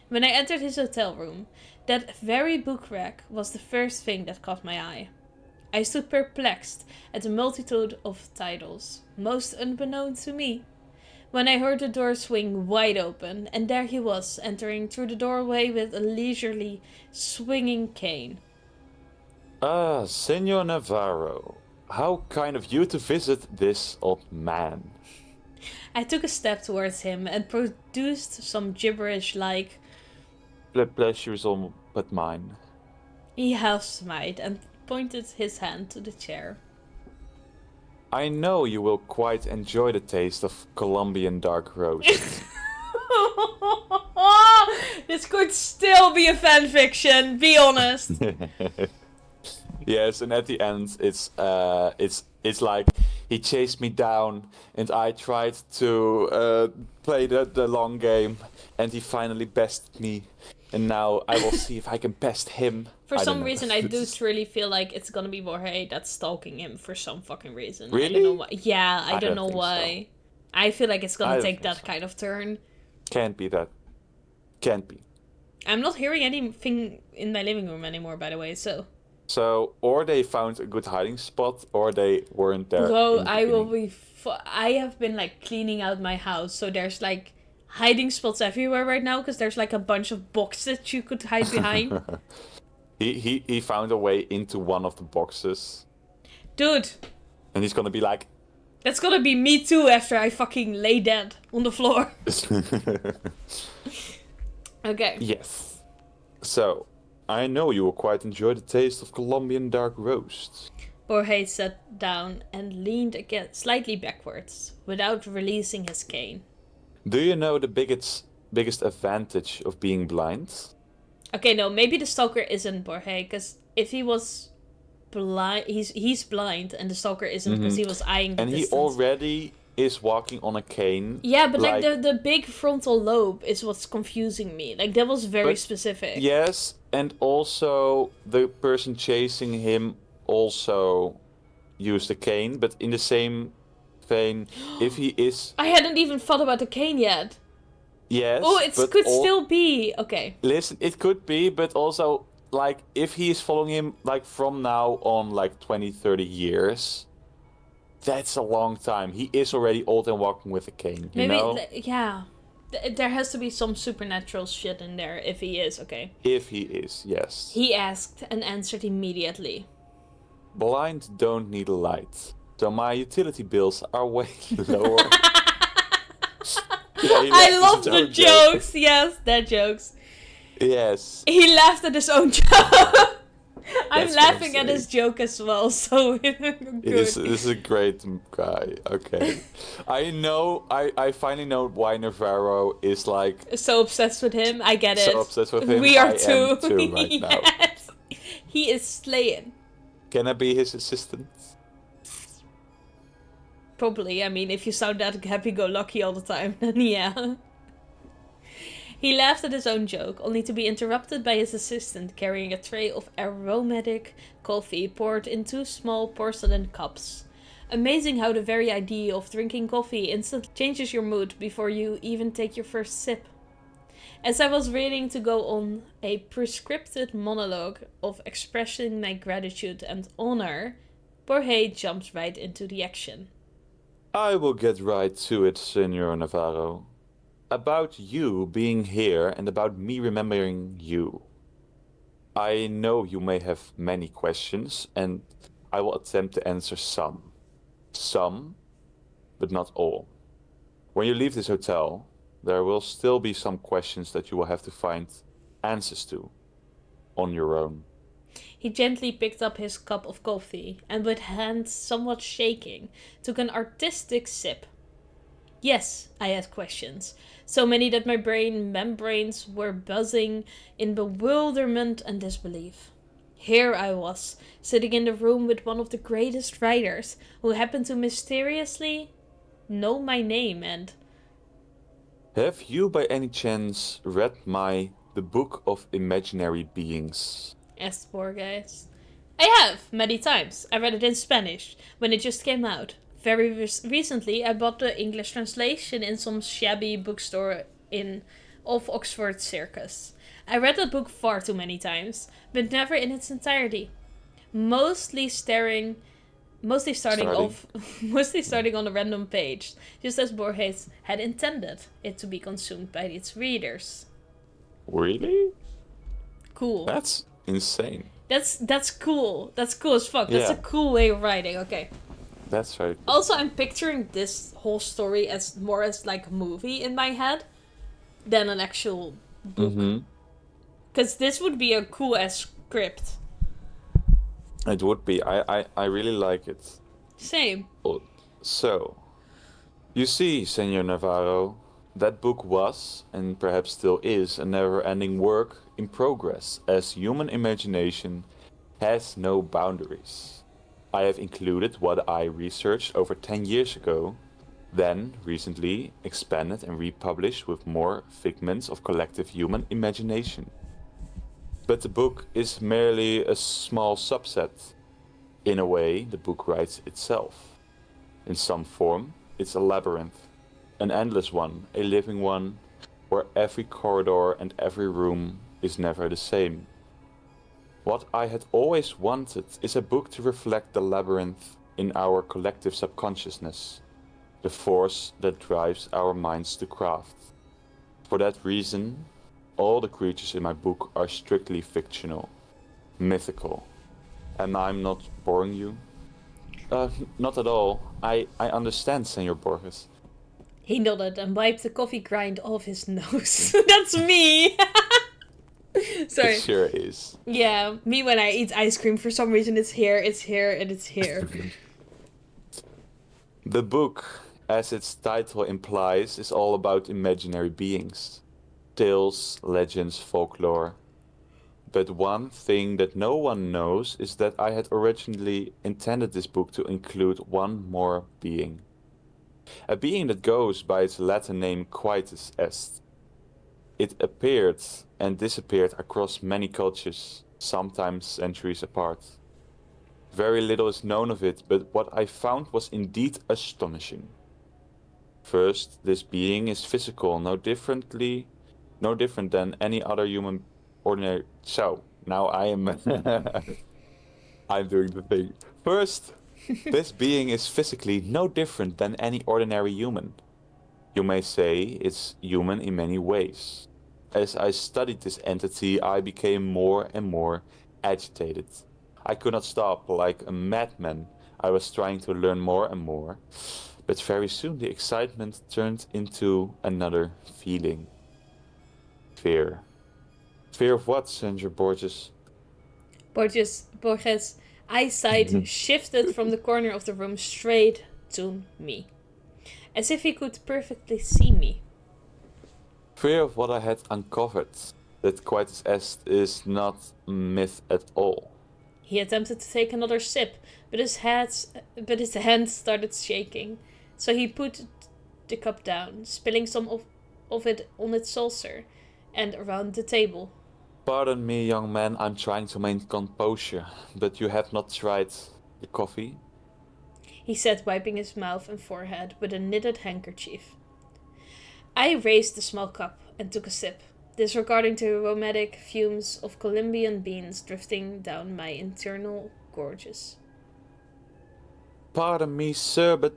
When I entered his hotel room, that very book rack was the first thing that caught my eye. I stood perplexed at the multitude of titles, most unbeknown to me, when I heard the door swing wide open, and there he was, entering through the doorway with a leisurely, swinging cane. Ah, Senor Navarro. How kind of you to visit this old man. I took a step towards him and produced some gibberish like, The pleasure is all but mine. He half-smiled and pointed his hand to the chair. I know you will quite enjoy the taste of Colombian dark roses. This could still be a fanfiction, be honest. Yes, and at the end, it's like he chased me down, and I tried to play the long game, and he finally bested me, and now I will see if I can best him. For I some don't know. reason, I do truly feel like it's gonna be Borges that's stalking him for some fucking reason. Really? I don't know why. Yeah, I don't know think why. I feel like it's I gonna don't take think that so. kind of turn. Can't be that. Can't be. I'm not hearing anything in my living room anymore, by the way, so... So, or they found a good hiding spot, or they weren't there Bro, in the I will beginning. be... I have been, like, cleaning out my house, so there's, like, hiding spots everywhere right now, because there's, like, a bunch of boxes you could hide behind. He found a way into one of the boxes. Dude, And he's gonna be like... that's gonna be me too after I fucking lay dead on the floor. Okay. Yes. So, I know you will quite enjoy the taste of Colombian dark roast. Borges sat down and leaned again slightly backwards, without releasing his cane. Do you know the biggest advantage of being blind? Okay, no, maybe the stalker isn't Borges, because if he was blind, he's blind, and the stalker isn't because he was eyeing the And distance. he already is walking on a cane. Yeah, but like the big frontal lobe is what's confusing me. Like that was very specific. Yes, and also the person chasing him also used a cane, but in the same vein, if he is... I hadn't even thought about the cane yet. Yes, Oh, it could still be. Okay. Listen, it could be, but also, like, if he is following him, like, from now on, like, 20, 30 years, that's a long time. He is already old and walking with a cane, you know? Yeah. There has to be some supernatural shit in there if he is, okay. If he is, yes. He asked and answered immediately. Blind don't need a light, so my utility bills are way lower. I love the jokes. Yes, that jokes. Yes. He laughed at his own joke. I'm laughing at his joke as well, so good. This is a great guy. Okay. I finally know why Navarro is like... so obsessed with him. I get it. So obsessed with him. We are I too. am too right now. Yes. He is slaying. Can I be his assistant? Probably. I mean, if you sound that happy-go-lucky all the time, then yeah. He laughed at his own joke, only to be interrupted by his assistant carrying a tray of aromatic coffee poured in 2 small porcelain cups. Amazing how the very idea of drinking coffee instantly changes your mood before you even take your first sip. As I was ready to go on a prescripted monologue of expressing my gratitude and honor, Borges jumped right into the action. I will get right to it, Senor Navarro. About you being here and about me remembering you. I know you may have many questions, and I will attempt to answer some. Some, but not all. When you leave this hotel, there will still be some questions that you will have to find answers to on your own. He gently picked up his cup of coffee and, with hands somewhat shaking, took an artistic sip. Yes, I had questions. So many that my brain membranes were buzzing in bewilderment and disbelief. Here I was, sitting in the room with one of the greatest writers, who happened to mysteriously know my name and... Have you by any chance read The Book of Imaginary Beings? asked Borges. I have, many times. I read it in Spanish, when it just came out. Very recently, I bought the English translation in some shabby bookstore of Oxford Circus. I read that book far too many times, but never in its entirety. Mostly starting on a random page, just as Borges had intended it to be consumed by its readers. Really? Cool. That's insane. That's cool. That's cool as fuck. That's a cool way of writing. Okay. That's very cool. Also, I'm picturing this whole story as more as like a movie in my head than an actual book. Because this would be a cool ass script. It would be. I really like it. Same. So, you see, Senor Navarro, that book was, and perhaps still is, a never-ending work in progress, as human imagination has no boundaries. I have included what I researched over 10 years ago, then recently expanded and republished with more figments of collective human imagination. But the book is merely a small subset. In a way, the book writes itself. In some form, it's a labyrinth, an endless one, a living one, where every corridor and every room is never the same. What I had always wanted is a book to reflect the labyrinth in our collective subconsciousness, the force that drives our minds to craft. For that reason, all the creatures in my book are strictly fictional, mythical. And I'm not boring you? Not at all. I understand, Senor Borges. He nodded and wiped the coffee grind off his nose. That's me! It Sorry. sure is. Yeah, me when I eat ice cream, for some reason it's here, and it's here. The book, as its title implies, is all about imaginary beings. Tales, legends, folklore. But one thing that no one knows is that I had originally intended this book to include one more being. A being that goes by its Latin name Quietus Est. It appeared and disappeared across many cultures, sometimes centuries apart. Very little is known of it, but what I found was indeed astonishing. First, this being is physical, no different than any other human ordinary. So, now I am I'm doing the thing. First, this being is physically no different than any ordinary human. You may say it's human in many ways. As I studied this entity, I became more and more agitated. I could not stop, like a madman. I was trying to learn more and more, but very soon the excitement turned into another feeling. Fear. Fear of what, Senor Borges? Borges' eyesight shifted from the corner of the room straight to me, as if he could perfectly see me. Fear of what I had uncovered, that Quietus Est is not myth at all. He attempted to take another sip, but his hand started shaking. So he put the cup down, spilling some of it on its saucer and around the table. Pardon me, young man, I'm trying to maintain composure, but you have not tried the coffee? He said, wiping his mouth and forehead with a knitted handkerchief. I raised the small cup and took a sip, disregarding the aromatic fumes of Colombian beans drifting down my internal gorges. Pardon me, sir, but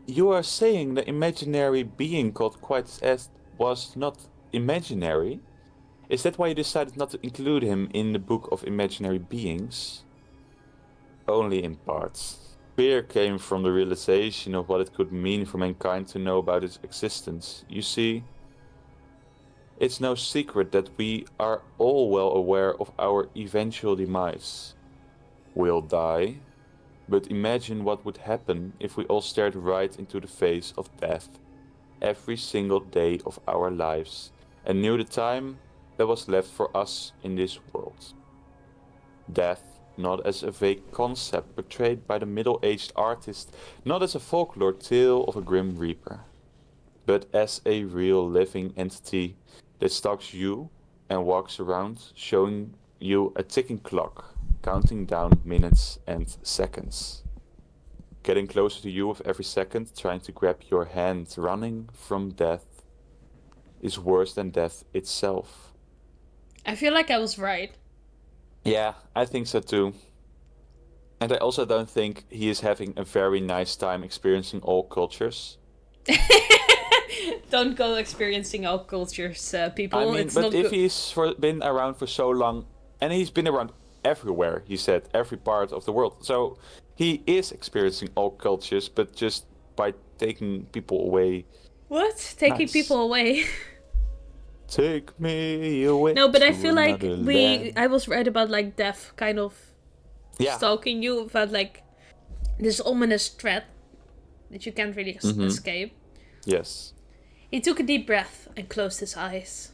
you are saying the imaginary being called Quietus Est was not imaginary? Is that why you decided not to include him in the book of imaginary beings? Only in parts. Fear came from the realization of what it could mean for mankind to know about its existence. You see, it's no secret that we are all well aware of our eventual demise. We'll die, but imagine what would happen if we all stared right into the face of death every single day of our lives and knew the time that was left for us in this world. Death, not as a vague concept portrayed by the middle-aged artist, not as a folklore tale of a grim reaper, but as a real living entity that stalks you and walks around, showing you a ticking clock, counting down minutes and seconds. Getting closer to you with every second, trying to grab your hand, running from death, is worse than death itself. I feel like I was right. Yeah, I think so too. And I also don't think he is having a very nice time experiencing all cultures. Don't go experiencing all cultures, people. I mean, it's but not if good. he's been around for so long, and he's been around everywhere, he said, every part of the world. So he is experiencing all cultures, but just by taking people away. What? Taking Nice. people away? Take me away. No, but I to feel like another land. I was right about like death kind of Yeah. stalking you about like this ominous threat that you can't really escape. Yes. He took a deep breath and closed his eyes.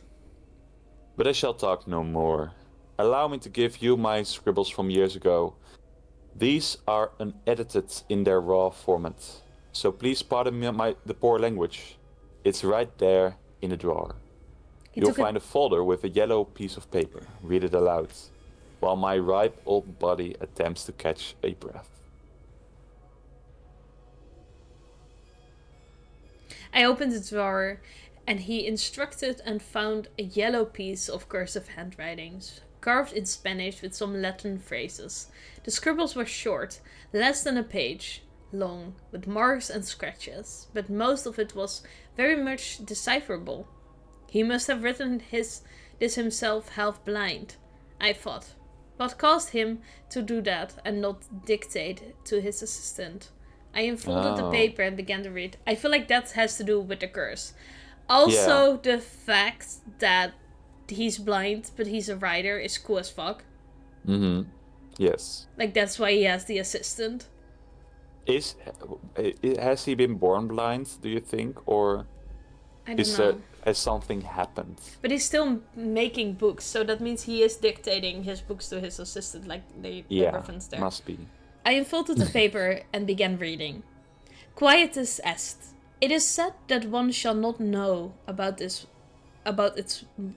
But I shall talk no more. Allow me to give you my scribbles from years ago. These are unedited in their raw format, so please pardon me the poor language. It's right there in the drawer. You'll find a folder with a yellow piece of paper. Read it aloud, while my ripe old body attempts to catch a breath. I opened the drawer and he instructed and found a yellow piece of cursive handwritings, carved in Spanish with some Latin phrases. The scribbles were short, less than a page long, with marks and scratches, but most of it was very much decipherable. He must have written this himself half blind, I thought. What caused him to do that and not dictate to his assistant? I unfolded the paper and began to read. I feel like that has to do with the curse. Also, the fact that he's blind, but he's a writer is cool as fuck. Mm-hmm. Yes. Like, that's why he has the assistant. Has he been born blind, do you think? Or I don't know. Has something happened? But he's still making books, so that means he is dictating his books to his assistant, like they reference there. Must be. I unfolded the paper and began reading. Quietus est. It is said that one shall not know about its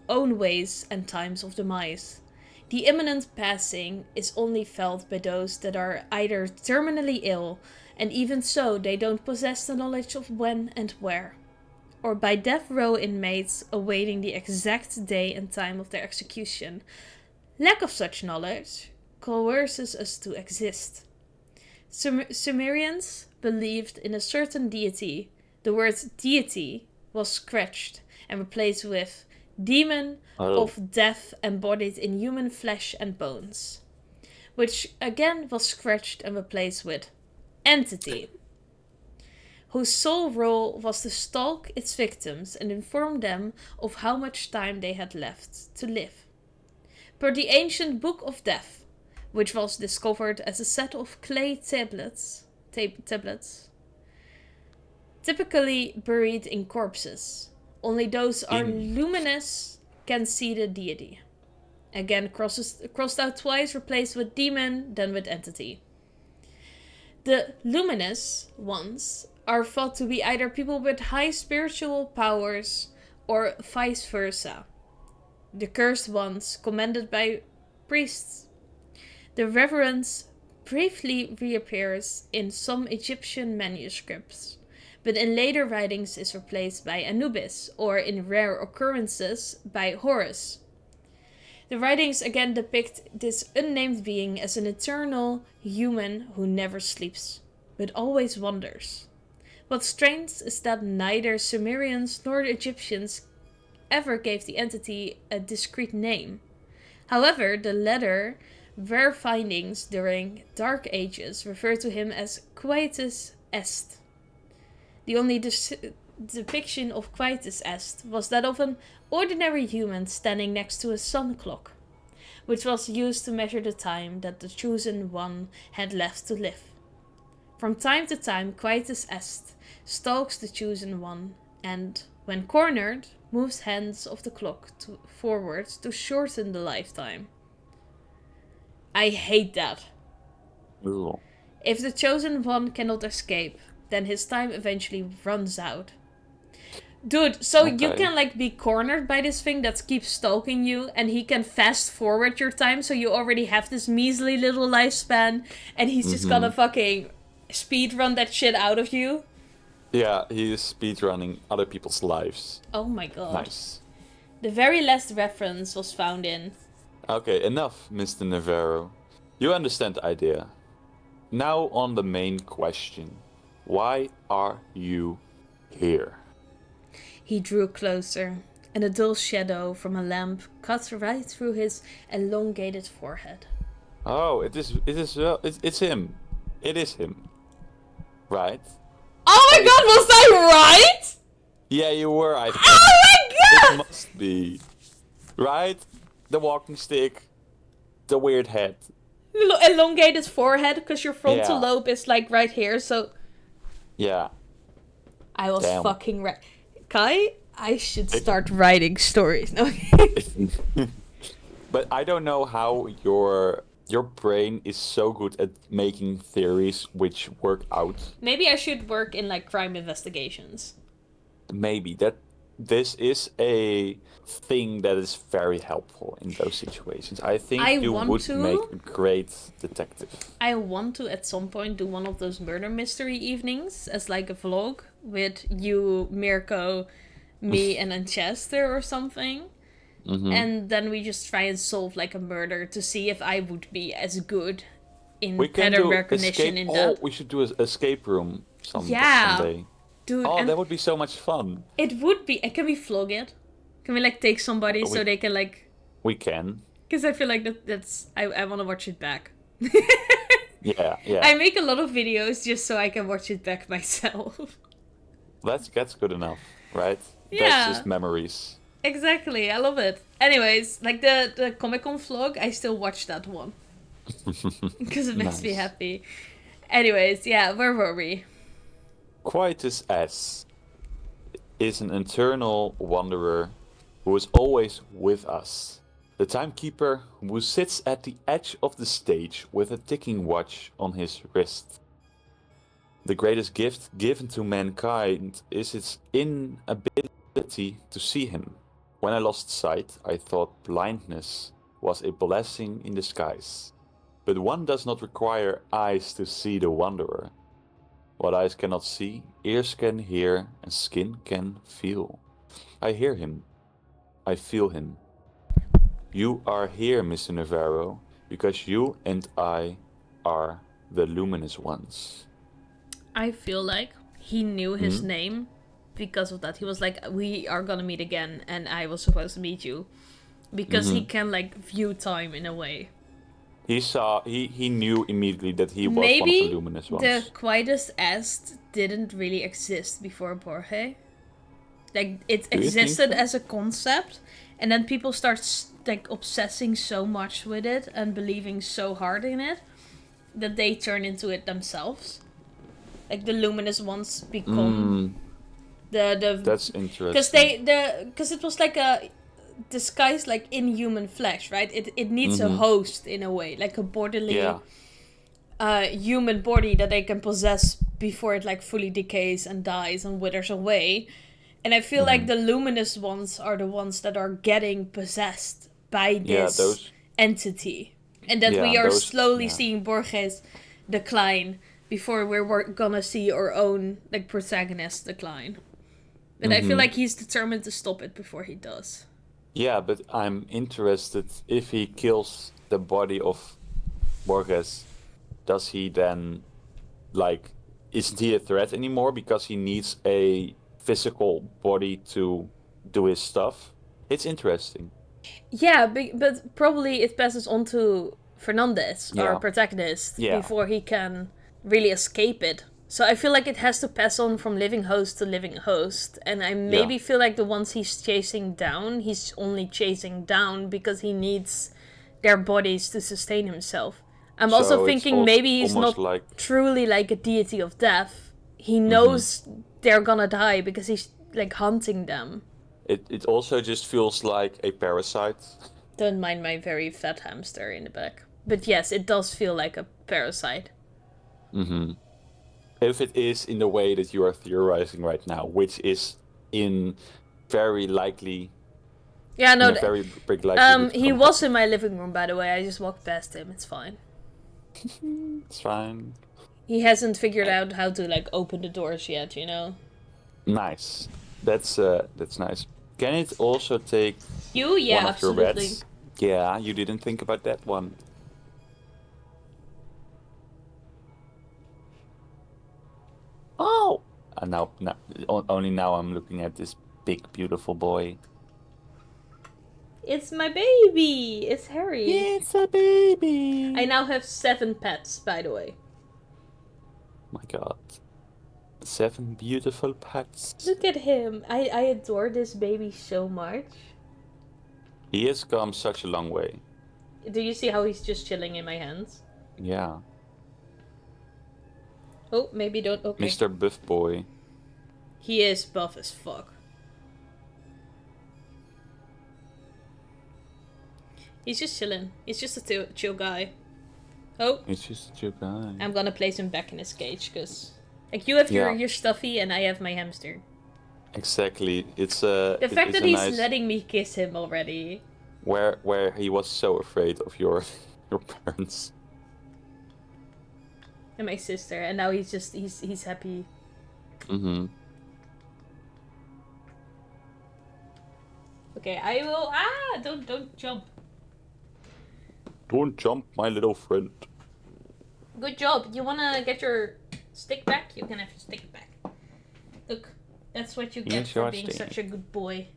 own ways and times of demise. The imminent passing is only felt by those that are either terminally ill, and even so they don't possess the knowledge of when and where, or by death row inmates awaiting the exact day and time of their execution. Lack of such knowledge coerces us to exist. Sumerians believed in a certain deity. The word deity was scratched and replaced with demon of death embodied in human flesh and bones, which again was scratched and replaced with entity, whose sole role was to stalk its victims and inform them of how much time they had left to live. Per the ancient Book of Death, which was discovered as a set of clay tablets, typically buried in corpses. Only those are luminous can see the deity. Again, crossed out twice, replaced with demon, then with entity. The luminous ones are thought to be either people with high spiritual powers or vice versa. The cursed ones commanded by priests. The reverence briefly reappears in some Egyptian manuscripts, but in later writings is replaced by Anubis, or in rare occurrences by Horus. The writings again depict this unnamed being as an eternal human who never sleeps, but always wanders. What's strange is that neither Sumerians nor the Egyptians ever gave the entity a discrete name. However, the latter rare findings during Dark Ages refer to him as Quietus Est. The only depiction of Quietus Est was that of an ordinary human standing next to a sun clock, which was used to measure the time that the chosen one had left to live. From time to time, Quietus Est stalks the chosen one and, when cornered, moves hands of the clock forward to shorten the lifetime. I hate that. Ooh. If the chosen one cannot escape, then his time eventually runs out. Dude, so you can like be cornered by this thing that keeps stalking you, and he can fast forward your time, so you already have this measly little lifespan, and he's just gonna fucking speed run that shit out of you. Yeah, he is speedrunning other people's lives. Oh my god. Nice. The very last reference was found in... Okay, enough, Mr. Navarro. You understand the idea. Now on the main question. Why are you here? He drew closer, and a dull shadow from a lamp cut right through his elongated forehead. Oh, it's him. It is him. Right? Oh my god, was I right? Yeah, you were, I think. Oh my god! It must be. Right? The walking stick. The weird head. Elongated forehead, because your frontal lobe is like right here, so... Yeah. I was fucking right. Kai, I should start writing stories. No. But I don't know how your brain is so good at making theories which work out. Maybe I should work in like crime investigations. Maybe this is a thing that is very helpful in those situations. I think you would make a great detective. I want to at some point do one of those murder mystery evenings as like a vlog with you, Mirko, me and Manchester or something. And then we just try and solve like a murder to see if I would be as good in We can pattern do recognition escape. in Oh, that. we should do an escape room Yeah, someday. dude, Oh, and that would be so much fun. it would be. And can we vlog it? Can we like take somebody so We they can like? we can. Because I feel like that's I want to watch it back. Yeah, yeah. I make a lot of videos just so I can watch it back myself. That's good enough, right? Yeah. That's just memories. Exactly, I love it. Anyways, like the Comic-Con vlog, I still watch that one. Because it makes me Nice. happy. Anyways, yeah, where were we? Quietus S is an eternal wanderer who is always with us. The timekeeper who sits at the edge of the stage with a ticking watch on his wrist. The greatest gift given to mankind is its inability to see him. When I lost sight, I thought blindness was a blessing in disguise. But one does not require eyes to see the wanderer. What eyes cannot see, ears can hear, and skin can feel. I hear him. I feel him. You are here, Mr. Navarro, because you and I are the luminous ones. I feel like he knew his name because of that. He was like, we are gonna meet again, and I was supposed to meet you. Because he can, like, view time in a way. He knew immediately that he was one of Maybe the luminous ones. the quietest est didn't really exist before Borges. Like, it Do you think existed so? as a concept, and then people start, like, obsessing so much with it and believing so hard in it that they turn into it themselves. Like, the luminous ones become the That's interesting. because it was like a disguise, like in human flesh, right? It needs a host in a way, like a bodily human body that they can possess before it like fully decays and dies and withers away. And I feel like the luminous ones are the ones that are getting possessed by this entity, and that we are slowly seeing Borges decline before we're gonna see our own like protagonist decline. But I feel like he's determined to stop it before he does. Yeah, but I'm interested if he kills the body of Borges, does he then, like, isn't he a threat anymore because he needs a physical body to do his stuff? It's interesting. Yeah, but probably it passes on to Fernandez, our protagonist, before he can really escape it. So I feel like it has to pass on from living host to living host. And I maybe feel like the ones he's chasing down, he's only chasing down because he needs their bodies to sustain himself. I'm So also it's thinking maybe he's not truly like a deity of death. He knows they're gonna die because he's like hunting them. It also just feels like a parasite. Don't mind my very fat hamster in the back. But yes, it does feel like a parasite. If it is in the way that you are theorizing right now, which is in very likely... Yeah, no, very big likelihood. he was in my living room, by the way. I just walked past him. It's fine. It's fine. He hasn't figured out how to like open the doors yet, you know. Nice. That's nice. Can it also take you? Yeah, one of absolutely. your rats? Yeah, you didn't think about that one. Oh! And now, only now I'm looking at this big, beautiful boy. It's my baby! It's Harry. It's a baby! I now have 7 pets, by the way. My god. 7 beautiful pets. Look at him. I adore this baby so much. He has come such a long way. Do you see how he's just chilling in my hands? Yeah. Oh, maybe don't. Okay. Mr. Buff Boy. He is buff as fuck. He's just chilling. He's just a chill guy. Oh. He's just a chill guy. I'm gonna place him back in his cage, because... Like, you have your stuffy and I have my hamster. Exactly. It's a... The fact that he's nice... letting me kiss him already. Where he was so afraid of your parents. And my sister. And now he's just... He's happy. Okay, I will. Don't jump. Don't jump, my little friend. Good job. You wanna get your stick back? You can have your stick back. Look, that's what you get Here's for your being stick. such a good boy.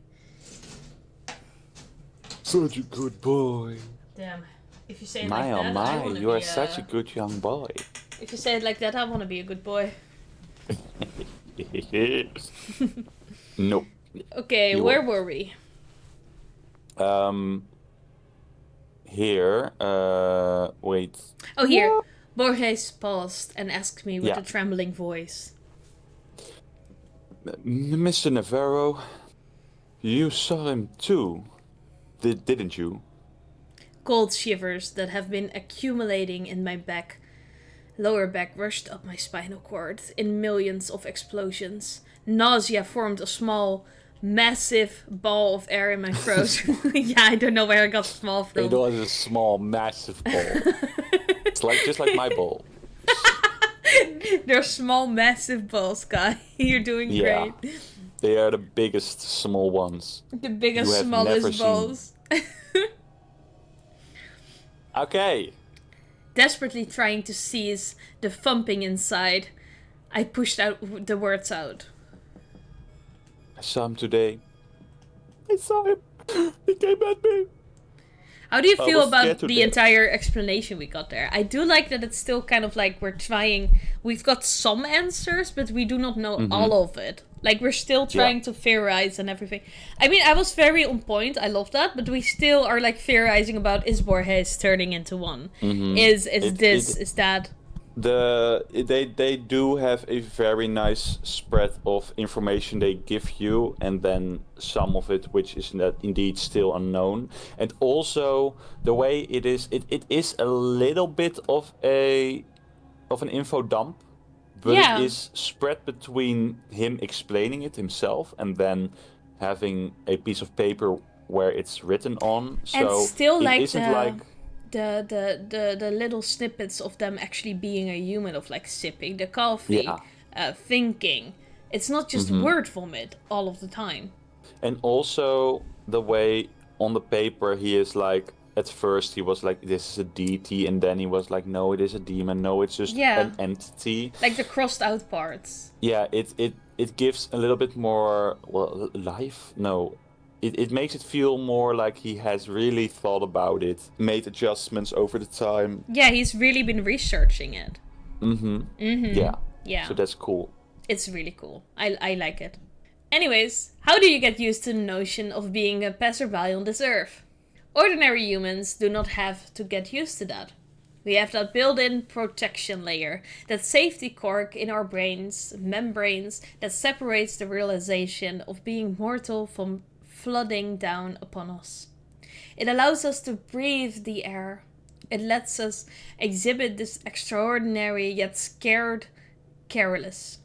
Such a good boy. Damn. If you say it My like oh that, I my, wanna you are be such a good young boy. If you say it like that, I wanna be a good boy. Nope. Okay, where were we? Here, wait. Oh, here. What? Borges paused and asked me with Yeah. a trembling voice. Mr. Navarro, you saw him too, didn't you? Cold shivers that have been accumulating in my lower back rushed up my spinal cord in millions of explosions. Nausea formed a small, massive ball of air in my throat. Yeah, I don't know where I got small from. It was a small, massive ball. It's just like my ball. They're small, massive balls, Guy. You're doing great. They are the biggest small ones. The biggest, smallest balls. Okay. Desperately trying to seize the thumping inside, I pushed out the words out. I saw him today. I saw him. He came at me. How do you feel about the entire explanation we got there? I do like that it's still kind of like we've got some answers, but we do not know all of it. Like, we're still trying to theorize and everything. I mean, I was very on point, I love that, but we still are like theorizing about, is Borges turning into one? Is that... They do have a very nice spread of information they give you, and then some of it which is indeed still unknown. And also the way it is a little bit of an info dump, but it is spread between him explaining it himself and then having a piece of paper where it's written on. So and still it isn't like the little snippets of them actually being a human, of like sipping the coffee, thinking. It's not just word vomit all of the time. And also the way on the paper he is like, at first he was like, this is a deity, and then he was like, no, it is a demon, no, it's just an entity. Like the crossed out parts. Yeah, it gives a little bit more, life? No. It makes it feel more like he has really thought about it, made adjustments over the time. Yeah, he's really been researching it. Yeah. So that's cool. It's really cool. I like it. Anyways, how do you get used to the notion of being a passerby on this earth? Ordinary humans do not have to get used to that. We have that built-in protection layer, that safety cork in our membranes that separates the realization of being mortal from flooding down upon us. It allows us to breathe the air. It lets us exhibit this extraordinary yet sacred carelessness.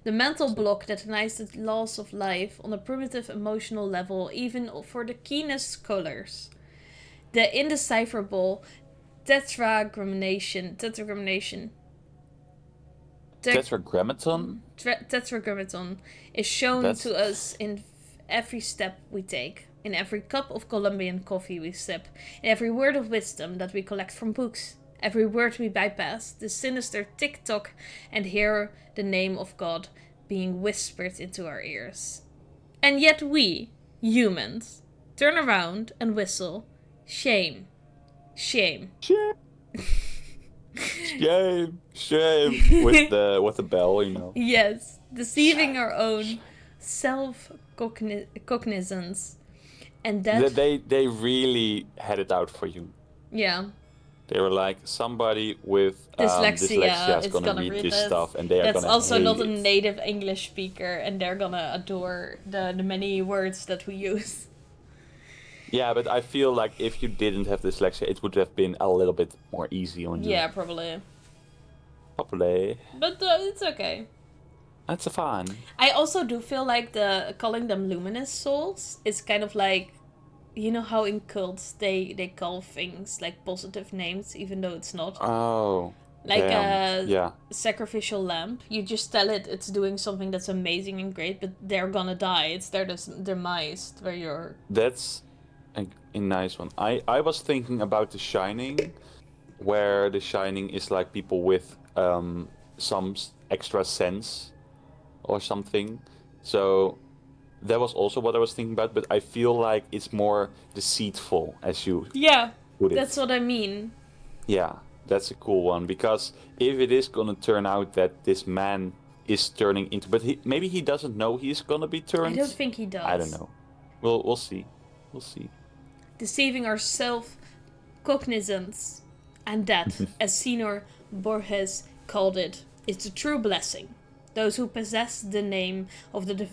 The mental block that denies the laws of life on a primitive emotional level, even for the keenest scholars. The indecipherable tetragrammaton is shown to us in every step we take, in every cup of Colombian coffee we sip, in every word of wisdom that we collect from books, every word we bypass, the sinister tick-tock, and hear the name of God being whispered into our ears. And yet we, humans, turn around and whistle, shame, shame. Shame with the bell, you know. Yes, deceiving our own self-cognizance, and that they really had it out for you. Yeah. They were like, somebody with dyslexia is gonna read this stuff, and they are gonna hate it. That's also not a native English speaker, and they're gonna adore the many words that we use. Yeah, but I feel like if you didn't have dyslexia, it would have been a little bit more easy on you. Yeah, probably. Probably. But it's okay. That's fine. I also do feel like calling them luminous souls is kind of like, you know how in cults they call things like positive names, even though it's not. Oh. Like Damn. a Yeah. sacrificial lamb. You just tell it it's doing something that's amazing and great, but they're gonna die. It's their demise where you're... That's a nice one. I was thinking about The Shining, where The Shining is like people with some extra sense or something. So that was also what I was thinking about, but I feel like it's more deceitful, as you Yeah, put that's it. what I mean. Yeah, that's a cool one, because if it is gonna turn out that this man is turning into, but maybe he doesn't know he's gonna be I don't turned. think he I don't does. know. We'll see. We'll see. Deceiving our self-cognizance. And that, as Senor Borges called it, is the true blessing. Those who possess the name of the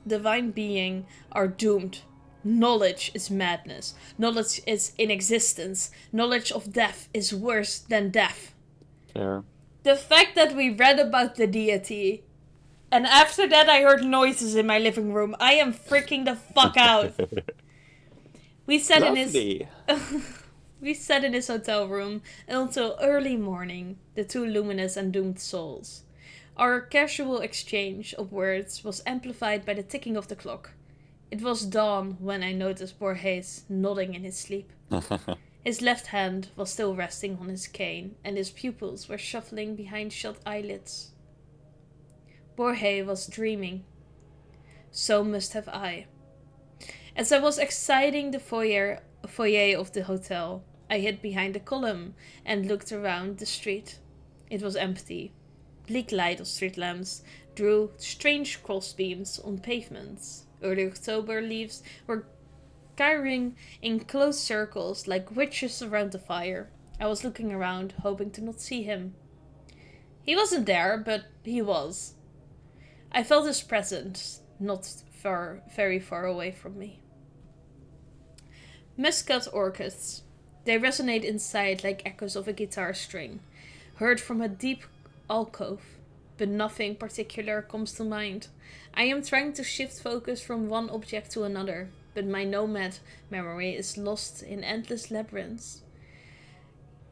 divine being are doomed. Knowledge is madness. Knowledge is inexistence. Knowledge of death is worse than death. Fair. The fact that we read about the deity, and after that I heard noises in my living room, I am freaking the fuck out. We sat in his Lovely. we sat in his hotel room until early morning, the two luminous and doomed souls. Our casual exchange of words was amplified by the ticking of the clock. It was dawn when I noticed Borges nodding in his sleep. His left hand was still resting on his cane, and his pupils were shuffling behind shut eyelids. Borges was dreaming. So must have I. As I was exiting the foyer of the hotel, I hid behind a column and looked around the street. It was empty. Bleak light of street lamps drew strange crossbeams on pavements. Early October leaves were gyring in close circles like witches around the fire. I was looking around, hoping to not see him. He wasn't there, but he was. I felt his presence, not very far away from me. Muscat orchids. They resonate inside like echoes of a guitar string, heard from a deep alcove, but nothing particular comes to mind. I am trying to shift focus from one object to another, but my nomad memory is lost in endless labyrinths.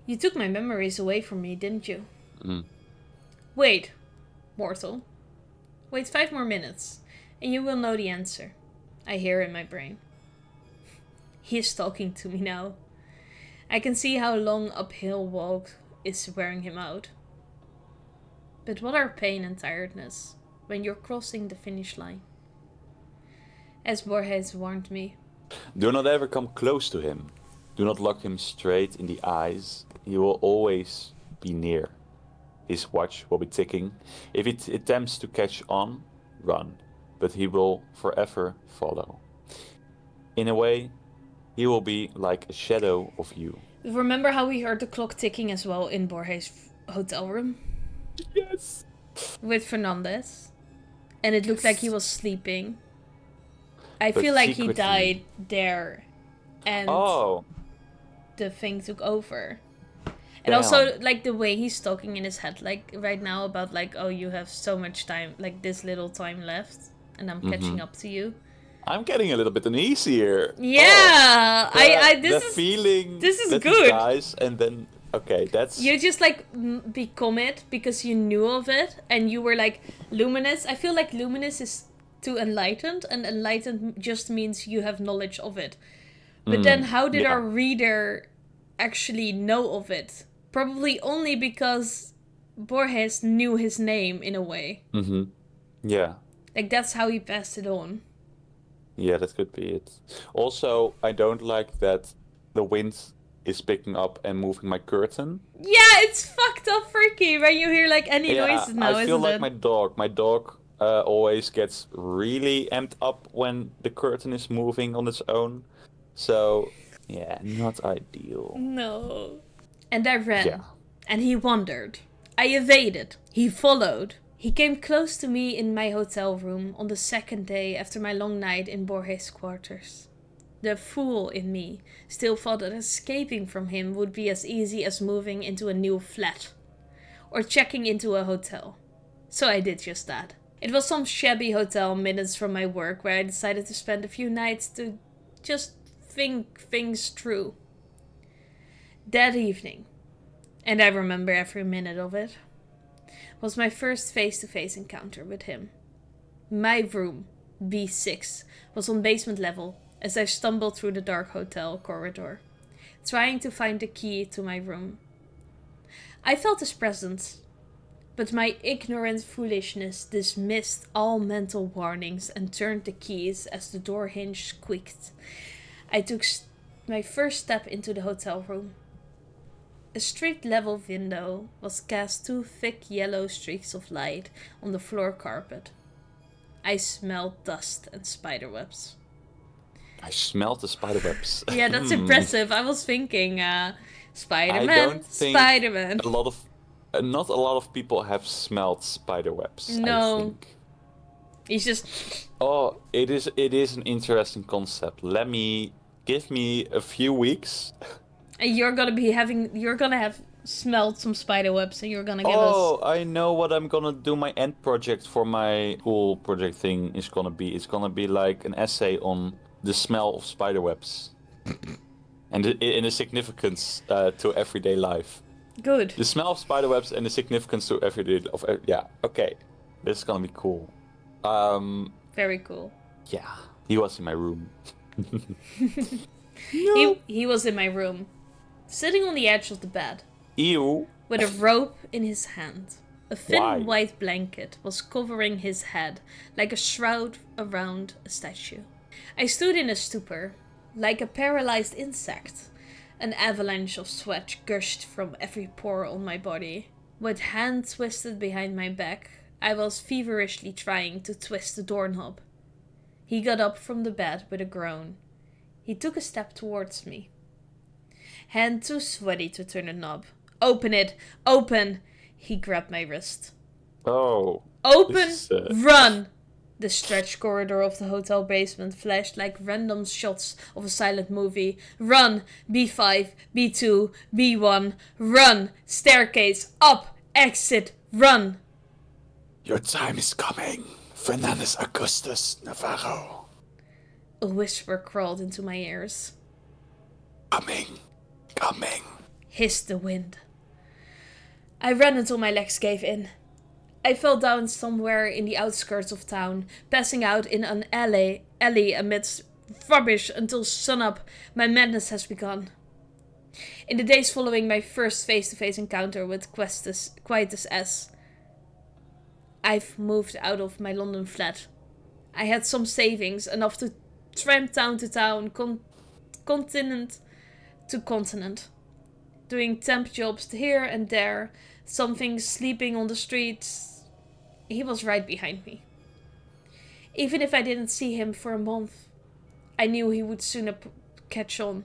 You took my memories away from me, didn't you? Wait, mortal. Wait 5 more minutes, and you will know the answer. I hear in my brain. He is talking to me now. I can see how long uphill walk is wearing him out. But what are pain and tiredness when you're crossing the finish line? As Borges warned me. Do not ever come close to him. Do not look him straight in the eyes. He will always be near. His watch will be ticking. If it attempts to catch on, run. But he will forever follow. In a way, he will be like a shadow of you. Remember how we heard the clock ticking as well in Borges' hotel room? Yes. With Fernandez. And it looked like he was sleeping. I But feel like he secretly- died there. And Oh, the thing took over. And Damn. also, like, the way he's talking in his head, like, right now about, like, oh, you have so much time, like, this little time left, and I'm catching up to you. I'm getting a little bit uneasy here. Yeah! Oh, This the is... feeling this is that he good. dies and then okay, that's You just, like, become it because you knew of it, and you were, like, luminous. I feel like luminous is too enlightened, and enlightened just means you have knowledge of it. But then how did yeah. our reader actually know of it? Probably only because Borges knew his name in a way. Yeah. Like, that's how he passed it on. Yeah, that could be it. Also, I don't like that the wind is picking up and moving my curtain. Yeah, it's fucked up freaky when you hear, like, any noises now, I feel isn't like it? my dog. My dog always gets really amped up when the curtain is moving on its own. So, yeah, not ideal. No. And I ran. Yeah. And he wandered. I evaded. He followed. He came close to me in my hotel room on the second day after my long night in Borges' quarters. The fool in me still thought that escaping from him would be as easy as moving into a new flat. Or checking into a hotel. So I did just that. It was some shabby hotel minutes from my work where I decided to spend a few nights to just think things through. That evening, and I remember every minute of it, was my first face-to-face encounter with him. My room, B6, was on basement level as I stumbled through the dark hotel corridor, trying to find the key to my room. I felt his presence, but my ignorant foolishness dismissed all mental warnings and turned the keys as the door hinge squeaked. I took my first step into the hotel room. A street-level window was cast 2 thick yellow streaks of light on the floor carpet. I smelled dust and spiderwebs. I smelled the spiderwebs. Yeah, that's impressive. I was thinking, Spider-Man, I don't think Spider-Man. not a lot of people have smelled spiderwebs. No. I think. He's just... Oh, it is an interesting concept. Give me a few weeks. And you're gonna have smelled some spiderwebs and you're gonna give us... Oh, I know what I'm gonna do. My end project for my school project thing is gonna be. It's gonna be like an essay on the smell of spiderwebs. And the significance to everyday life. Good. The smell of spiderwebs and the significance to everyday life. Yeah, okay. This is gonna be cool. Very cool. Yeah, he was in my room. No. He was in my room, sitting on the edge of the bed. Ew. With a rope in his hand. A thin Why? white blanket was covering his head like a shroud around a statue. I stood in a stupor, like a paralyzed insect. An avalanche of sweat gushed from every pore on my body. With hand twisted behind my back, I was feverishly trying to twist the doorknob. He got up from the bed with a groan. He took a step towards me. Hand too sweaty to turn the knob. Open it! Open! He grabbed my wrist. Oh. Open! Run! The stretched corridor of the hotel basement flashed like random shots of a silent movie. Run! B5, B2, B1. Run! Staircase, up! Exit! Run! Your time is coming, Fernandez Augustus Navarro. A whisper crawled into my ears. Coming. Hissed the wind. I ran until my legs gave in. I fell down somewhere in the outskirts of town, passing out in an alley amidst rubbish until sunup. My madness has begun. In the days following my first face-to-face encounter with Quietus S, I've moved out of my London flat. I had some savings, enough to tramp town to town, continent to continent, doing temp jobs here and there, something sleeping on the streets. He was right behind me. Even if I didn't see him for a month, I knew he would soon catch on.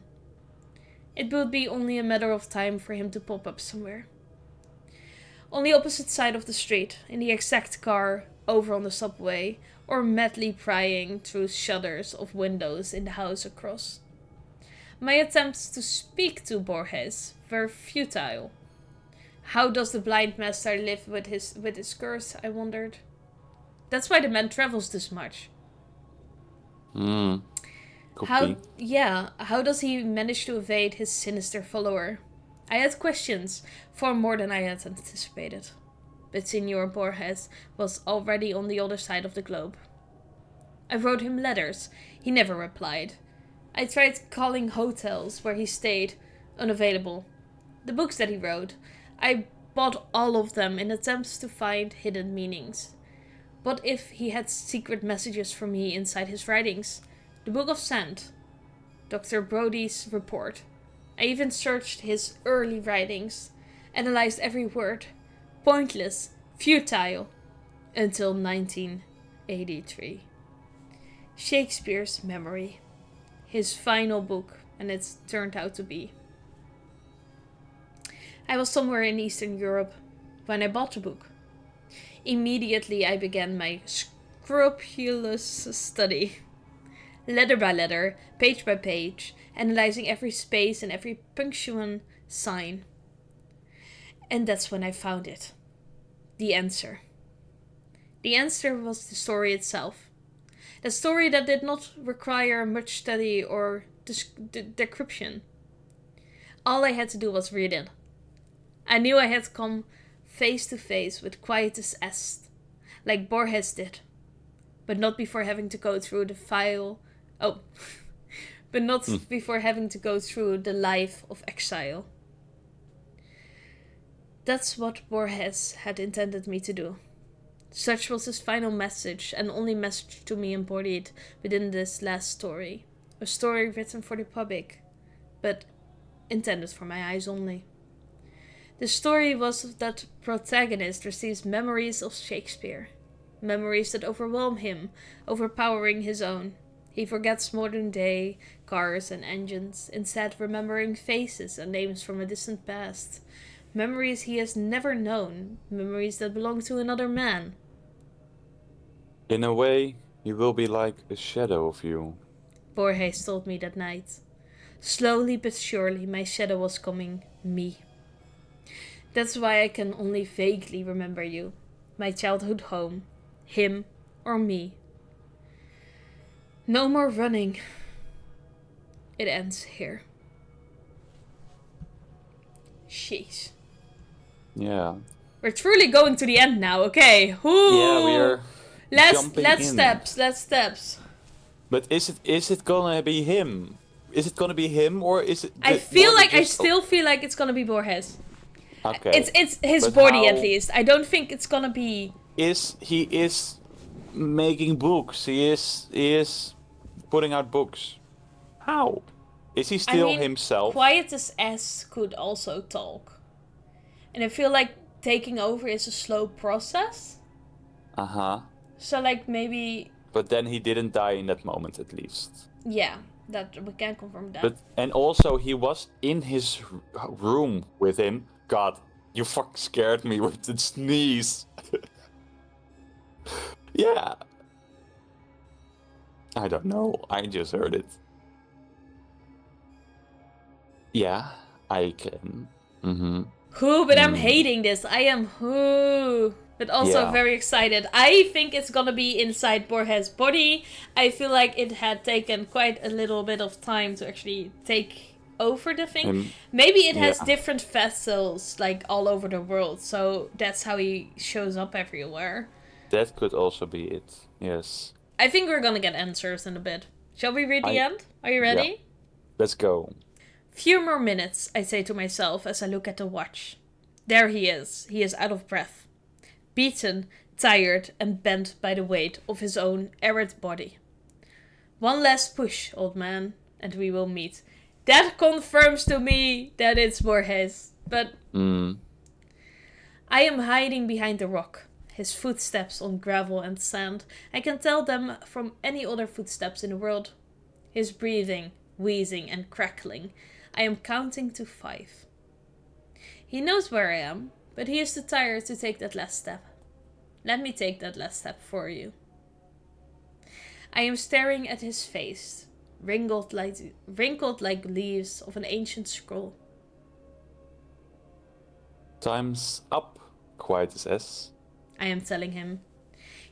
It would be only a matter of time for him to pop up somewhere. On the opposite side of the street, in the exact car, over on the subway, or madly prying through shutters of windows in the house across. My attempts to speak to Borges were futile. How does the blind master live with his curse, I wondered. That's why the man travels this much. Could be. How does he manage to evade his sinister follower? I had questions, far more than I had anticipated. But Signor Borges was already on the other side of the globe. I wrote him letters. He never replied. I tried calling hotels where he stayed. Unavailable. The books that he wrote, I bought all of them in attempts to find hidden meanings. What if he had secret messages for me inside his writings? The Book of Sand. Dr. Brody's report. I even searched his early writings, analyzed every word. Pointless, futile, until 1983. Shakespeare's Memory. His final book, and it turned out to be. I was somewhere in Eastern Europe when I bought the book. Immediately I began my scrupulous study. Letter by letter, page by page, analyzing every space and every punctuation sign. And that's when I found it. The answer. The answer was the story itself. The story that did not require much study or decryption. All I had to do was read it. I knew I had come face to face with Quietus Est, like Borges did, but not before having to go through the file. Oh, but not before having to go through the life of exile. That's what Borges had intended me to do. Such was his final message, and only message to me embodied within this last story. A story written for the public, but intended for my eyes only. The story was that protagonist receives memories of Shakespeare. Memories that overwhelm him, overpowering his own. He forgets modern day, cars and engines, instead remembering faces and names from a distant past. Memories he has never known, memories that belong to another man. In a way, he will be like a shadow of you. Borges told me that night. Slowly but surely my shadow was coming me. That's why I can only vaguely remember you, my childhood home, him or me. No more running. It ends here. Sheesh. Yeah. We're truly going to the end now, okay? Ooh. Yeah, we are jumping Let's in. steps. But is it gonna be him? Is it gonna be him or is it? I still feel like it's gonna be Borges. Okay. It's his But body how- at least. I don't think it's gonna be. He is making books. He is putting out books. How? Is he still himself? Quietus S could also talk. And I feel like taking over is a slow process. Uh-huh. So like maybe But then he didn't die in that moment at least. yeah, that we can confirm that. And also he was in his room with him. God, you fucking scared me with the sneeze. Yeah. I don't know. I just heard it. Yeah, I can. Mm-hmm. But I'm hating this. I am but also Yeah. very excited. I think it's gonna be inside Borges' body. I feel like it had taken quite a little bit of time to actually take over the thing. Maybe it has different vessels like all over the world, so that's how he shows up everywhere. That could also be it. Yes. I think we're gonna get answers in a bit. Shall we read the end? Are you ready? Yeah. Let's go. Few more minutes, I say to myself as I look at the watch. There he is. He is out of breath. Beaten, tired, and bent by the weight of his own arid body. One last push, old man, and we will meet. That confirms to me that it's Borges. But I am hiding behind the rock. His footsteps on gravel and sand. I can tell them from any other footsteps in the world. His breathing, wheezing, and crackling. I am counting to 5. He knows where I am, but he is too tired to take that last step. Let me take that last step for you. I am staring at his face, wrinkled like leaves of an ancient scroll. Time's up, Quietus S. I am telling him.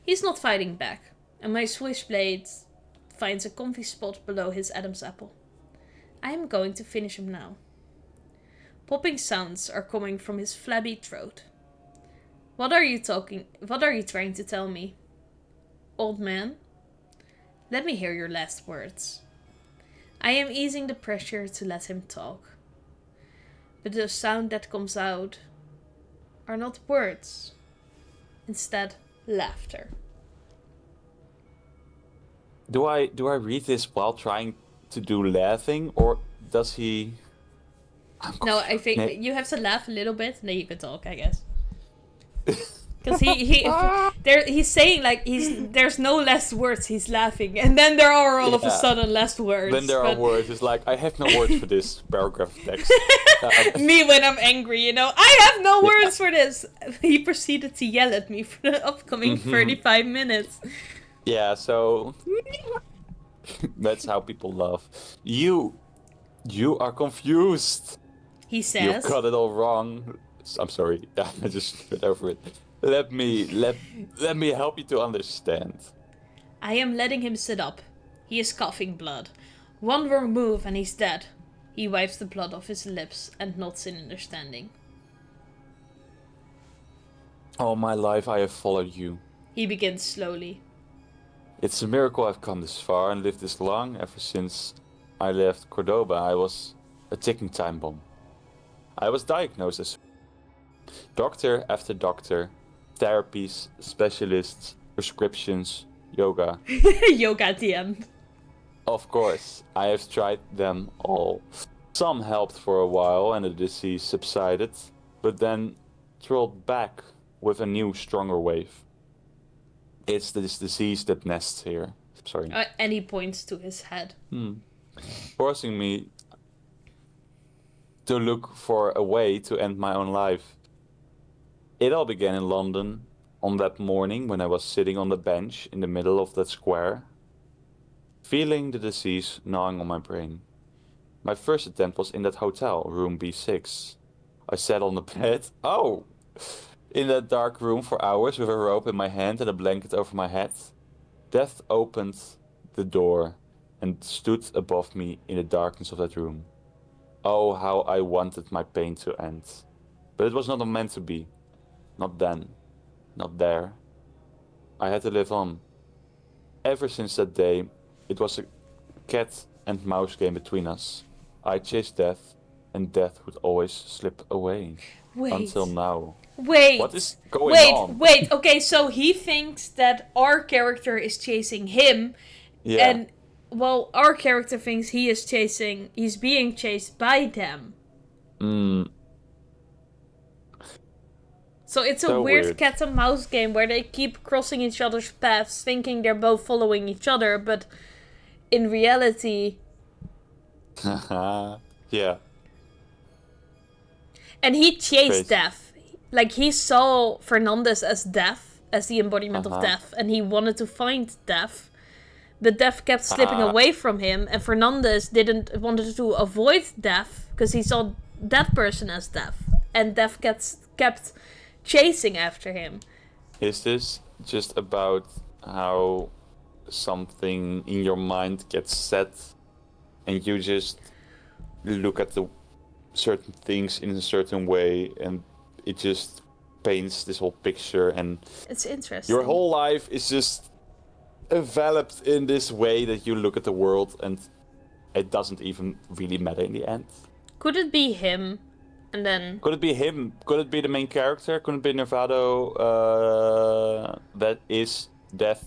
He's not fighting back, and my switchblade finds a comfy spot below his Adam's apple. I am going to finish him now. Popping sounds are coming from his flabby throat. What are you trying to tell me? Old man? Let me hear your last words. I am easing the pressure to let him talk. But the sound that comes out are not words. Instead, laughter. Do I read this while trying to do laughing, or does he? No, I think you have to laugh a little bit, and then you can talk, I guess. Because he's saying like there's no less words. He's laughing, and then there are all of a sudden less words. Then there are words. It's like I have no words for this paragraph of text. Me when I'm angry, I have no words for this. He proceeded to yell at me for the upcoming 35 minutes. Yeah, so that's how people laugh. You are confused. He says. You've got it all wrong. I'm sorry. I just went over it. Let me help you to understand. I am letting him sit up. He is coughing blood. One wrong move and he's dead. He wipes the blood off his lips and nods in understanding. All my life I have followed you. He begins slowly. It's a miracle I've come this far and lived this long. Ever since I left Cordoba, I was a ticking time bomb. I was diagnosed as doctor after doctor, therapies, specialists, prescriptions, yoga. Yoga at the end. Of course, I have tried them all. Some helped for a while and the disease subsided, but then trolled back with a new, stronger wave. It's this disease that nests here. Sorry. And he points to his head. Forcing me to look for a way to end my own life. It all began in London on that morning when I was sitting on the bench in the middle of that square, feeling the disease gnawing on my brain. My first attempt was in that hotel, room B6. I sat on the bed, in that dark room for hours with a rope in my hand and a blanket over my head. Death opened the door and stood above me in the darkness of that room. Oh, how I wanted my pain to end. But it was not meant to be. Not then. Not there. I had to live on. Ever since that day, it was a cat and mouse game between us. I chased death, and death would always slip away. Wait. Until now. Wait. What is going on? Wait. Okay, so he thinks that our character is chasing him. Yeah. And, well, our character thinks he's being chased by them. So it's a So weird weird. cat and mouse game where they keep crossing each other's paths, thinking they're both following each other, but in reality... Yeah. And he chased Crazy. death. Like, he saw Fernandez as death, as the embodiment of death, and he wanted to find death. But death kept slipping away from him, and Fernandez wanted to avoid death, because he saw that person as death. And death kept chasing after him. Is this just about how something in your mind gets set and you just look at the certain things in a certain way and it just paints this whole picture and It's interesting. your whole life is just enveloped in this way that you look at the world and it doesn't even really matter in the end? Could it be him? And then... Could it be him? Could it be the main character? Could it be Nevado that is death?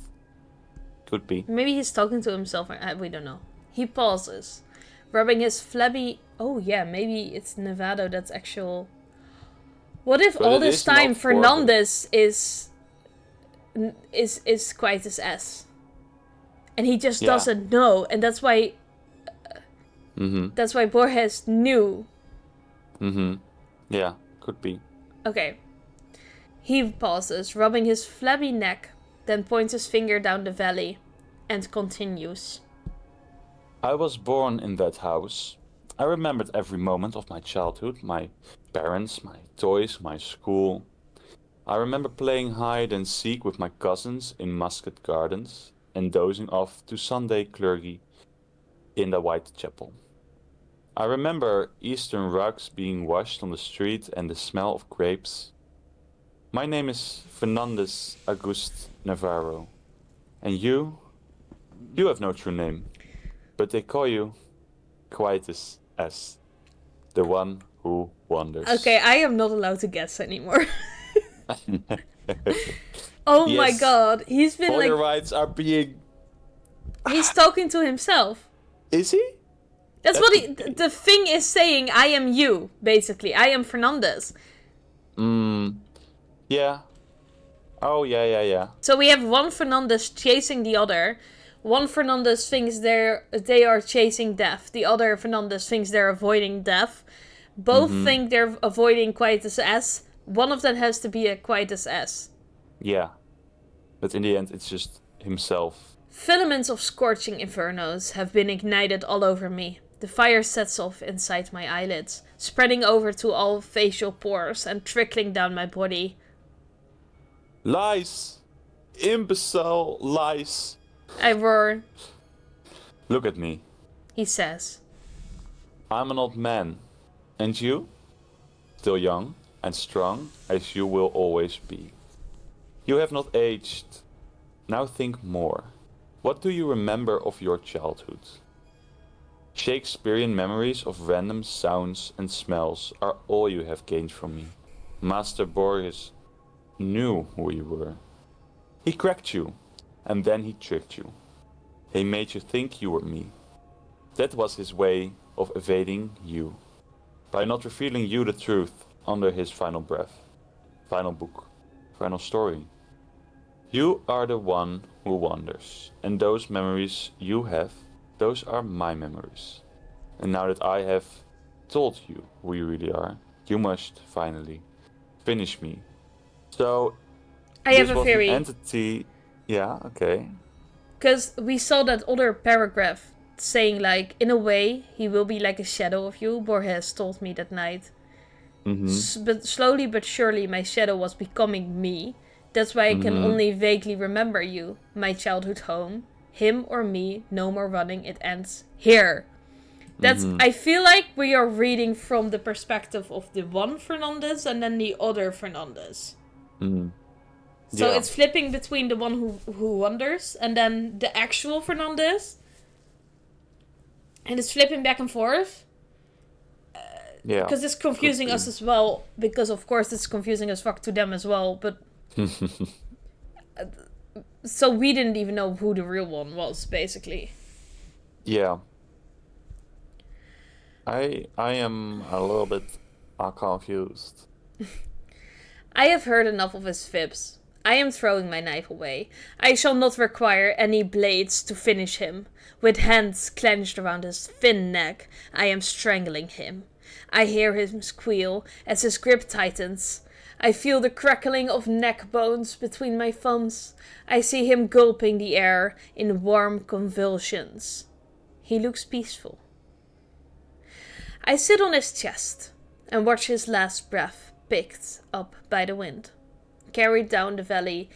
Could be. Maybe he's talking to himself. We don't know. He pauses, rubbing his flabby... Oh yeah, maybe it's Nevado that's actual... What if But all it this is time not Fernandez is quite as S? And he just doesn't know. And that's why... That's why Borges knew. Yeah, could be. Okay. He pauses, rubbing his flabby neck, then points his finger down the valley, and continues. I was born in that house. I remembered every moment of my childhood, my parents, my toys, my school. I remember playing hide and seek with my cousins in Muscat Gardens and dozing off to Sunday clergy in the White Chapel. I remember Eastern rugs being washed on the street and the smell of grapes. My name is Fernandez Auguste Navarro. And you have no true name. But they call you Quietus S. The one who wanders. Okay, I am not allowed to guess anymore. Oh my Yes. god, he's been All your rights are being... He's talking to himself. Is he? That's That what could the thing is saying. I am you, basically. I am Fernandez. Yeah. Oh, yeah. So we have one Fernandez chasing the other. One Fernandez thinks they are chasing death. The other Fernandez thinks they're avoiding death. Both think they're avoiding Quietus S. One of them has to be a Quietus S. Yeah. But in the end, it's just himself. Filaments of scorching infernos have been ignited all over me. The fire sets off inside my eyelids, spreading over to all facial pores and trickling down my body. Lies! Imbecile lies! I roar, Look at me. he says. I'm an old man. And you? Still young and strong, as you will always be. You have not aged. Now think more. What do you remember of your childhood? Shakespearean memories of random sounds and smells are all you have gained from me. Master Boris knew who you were. He cracked you, and then he tricked you. He made you think you were me. That was his way of evading you, by not revealing you the truth under his final breath, final book, final story. You are the one who wanders, and those memories you have, those are my memories. And now that I have told you who you really are, you must finally finish me. So, I have this a was an theory. entity. Yeah, okay. Because we saw that other paragraph saying, like, in a way, he will be like a shadow of you, Borges told me that night. But slowly but surely, my shadow was becoming me. That's why I can only vaguely remember you, my childhood home. Him or me, no more running, it ends here. That's. I feel like we are reading from the perspective of the one Fernandez and then the other Fernandez. So Yeah. it's flipping between the one who wanders and then the actual Fernandez. And it's flipping back and forth. Yeah. Because it's confusing us as well. Because of course it's confusing as fuck to them as well. But so we didn't even know who the real one was, basically. Yeah. I am a little bit confused. I have heard enough of his fibs. I am throwing my knife away. I shall not require any blades to finish him. With hands clenched around his thin neck, I am strangling him. I hear him squeal as his grip tightens. I feel the crackling of neck bones between my thumbs. I see him gulping the air in warm convulsions. He looks peaceful. I sit on his chest and watch his last breath picked up by the wind, carried down the valley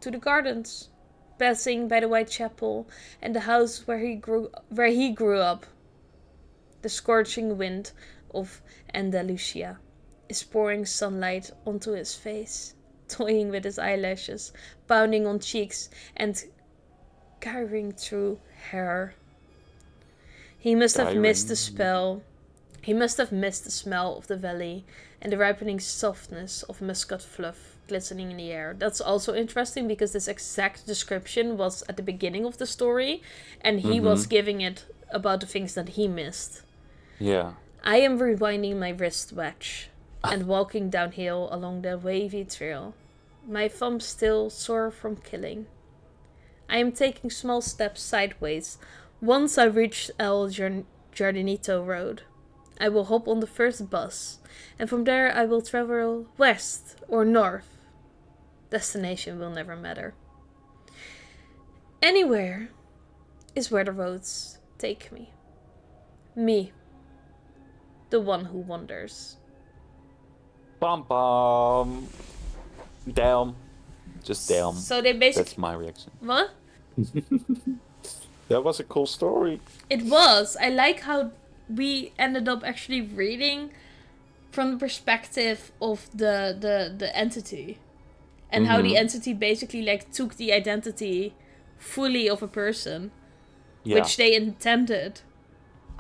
to the gardens, passing by the white chapel and the house where he grew up. The scorching wind of Andalusia is pouring sunlight onto his face, toying with his eyelashes, pounding on cheeks and carrying through hair. He must have missed the spell. He must have missed the smell of the valley and the ripening softness of muscat fluff glistening in the air. That's also interesting because this exact description was at the beginning of the story and he was giving it about the things that he missed. Yeah. I am rewinding my wristwatch and walking downhill along the wavy trail, my thumbs still sore from killing. I am taking small steps sideways. Once I reach El Jardinito Road, I will hop on the first bus, and from there I will travel west or north. Destination will never matter. Anywhere is where the roads take me. Me, the one who wanders. Bum bum. Damn. Just damn. So they basically... That's my reaction. What? That was a cool story. It was. I like how we ended up actually reading from the perspective of the entity. And how the entity basically like took the identity fully of a person. Yeah. Which they intended.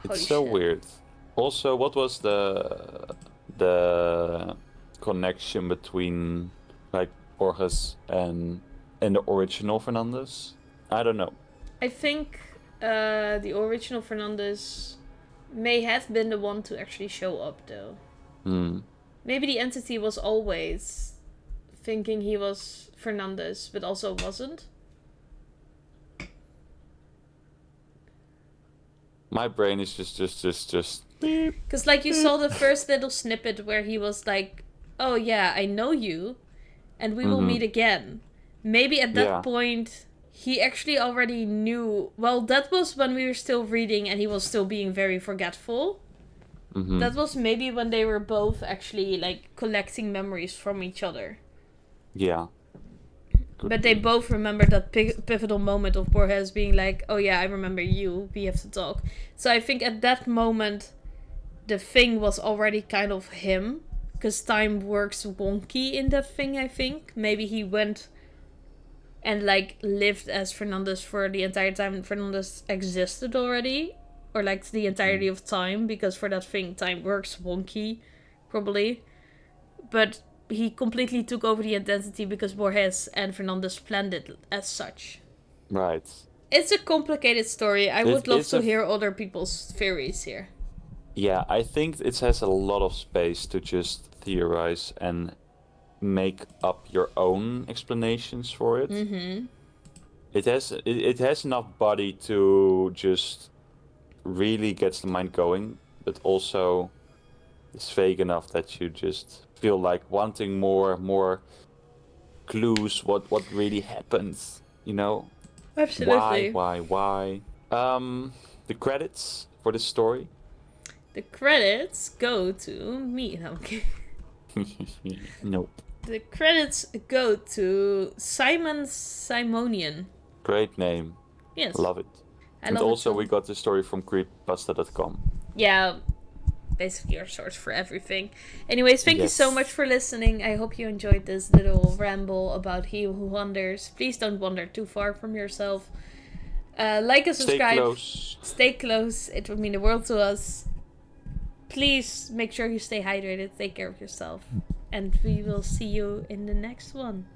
It's so weird. Also, what was the connection between like Borges and the original Fernandez? I don't know. I think the original Fernandez may have been the one to actually show up, though. Maybe the entity was always thinking he was Fernandez, but also wasn't. My brain is just. Because, like, you saw the first little snippet where he was like, "Oh yeah, I know you, and we will meet again." Maybe at that point he actually already knew. Well, that was when we were still reading and he was still being very forgetful. That was maybe when they were both actually like collecting memories from each other. Yeah. But they both remember that pivotal moment of Borges being like, "Oh yeah, I remember you, we have to talk." So I think at that moment the thing was already kind of him, because time works wonky in that thing, I think. Maybe he went and like lived as Fernandez for the entire time Fernandez existed already, or like the entirety of time, because for that thing time works wonky, probably. But he completely took over the identity because Borges and Fernandez planned it as such. Right. It's a complicated story. I would love It's to hear other people's theories here. Yeah, I think it has a lot of space to just theorize and make up your own explanations for it. Mm-hmm. It has enough body to just really gets the mind going, but also it's vague enough that you just feel like wanting more clues, what really happens, you know? Absolutely. Why? The credits for this story. The credits go to me. No, I'm kidding. Nope. The credits go to Simon Simonian. Great name. Yes. Love it. I And love also it too. we got the story from creepypasta.com. Yeah, basically our source for everything. Anyways, thank you so Yes. much for listening. I hope you enjoyed this little ramble about He Who Wanders. Please don't wander too far from yourself. Like and subscribe. Stay close. Stay close. It would mean the world to us. Please make sure you stay hydrated. Take care of yourself. And we will see you in the next one.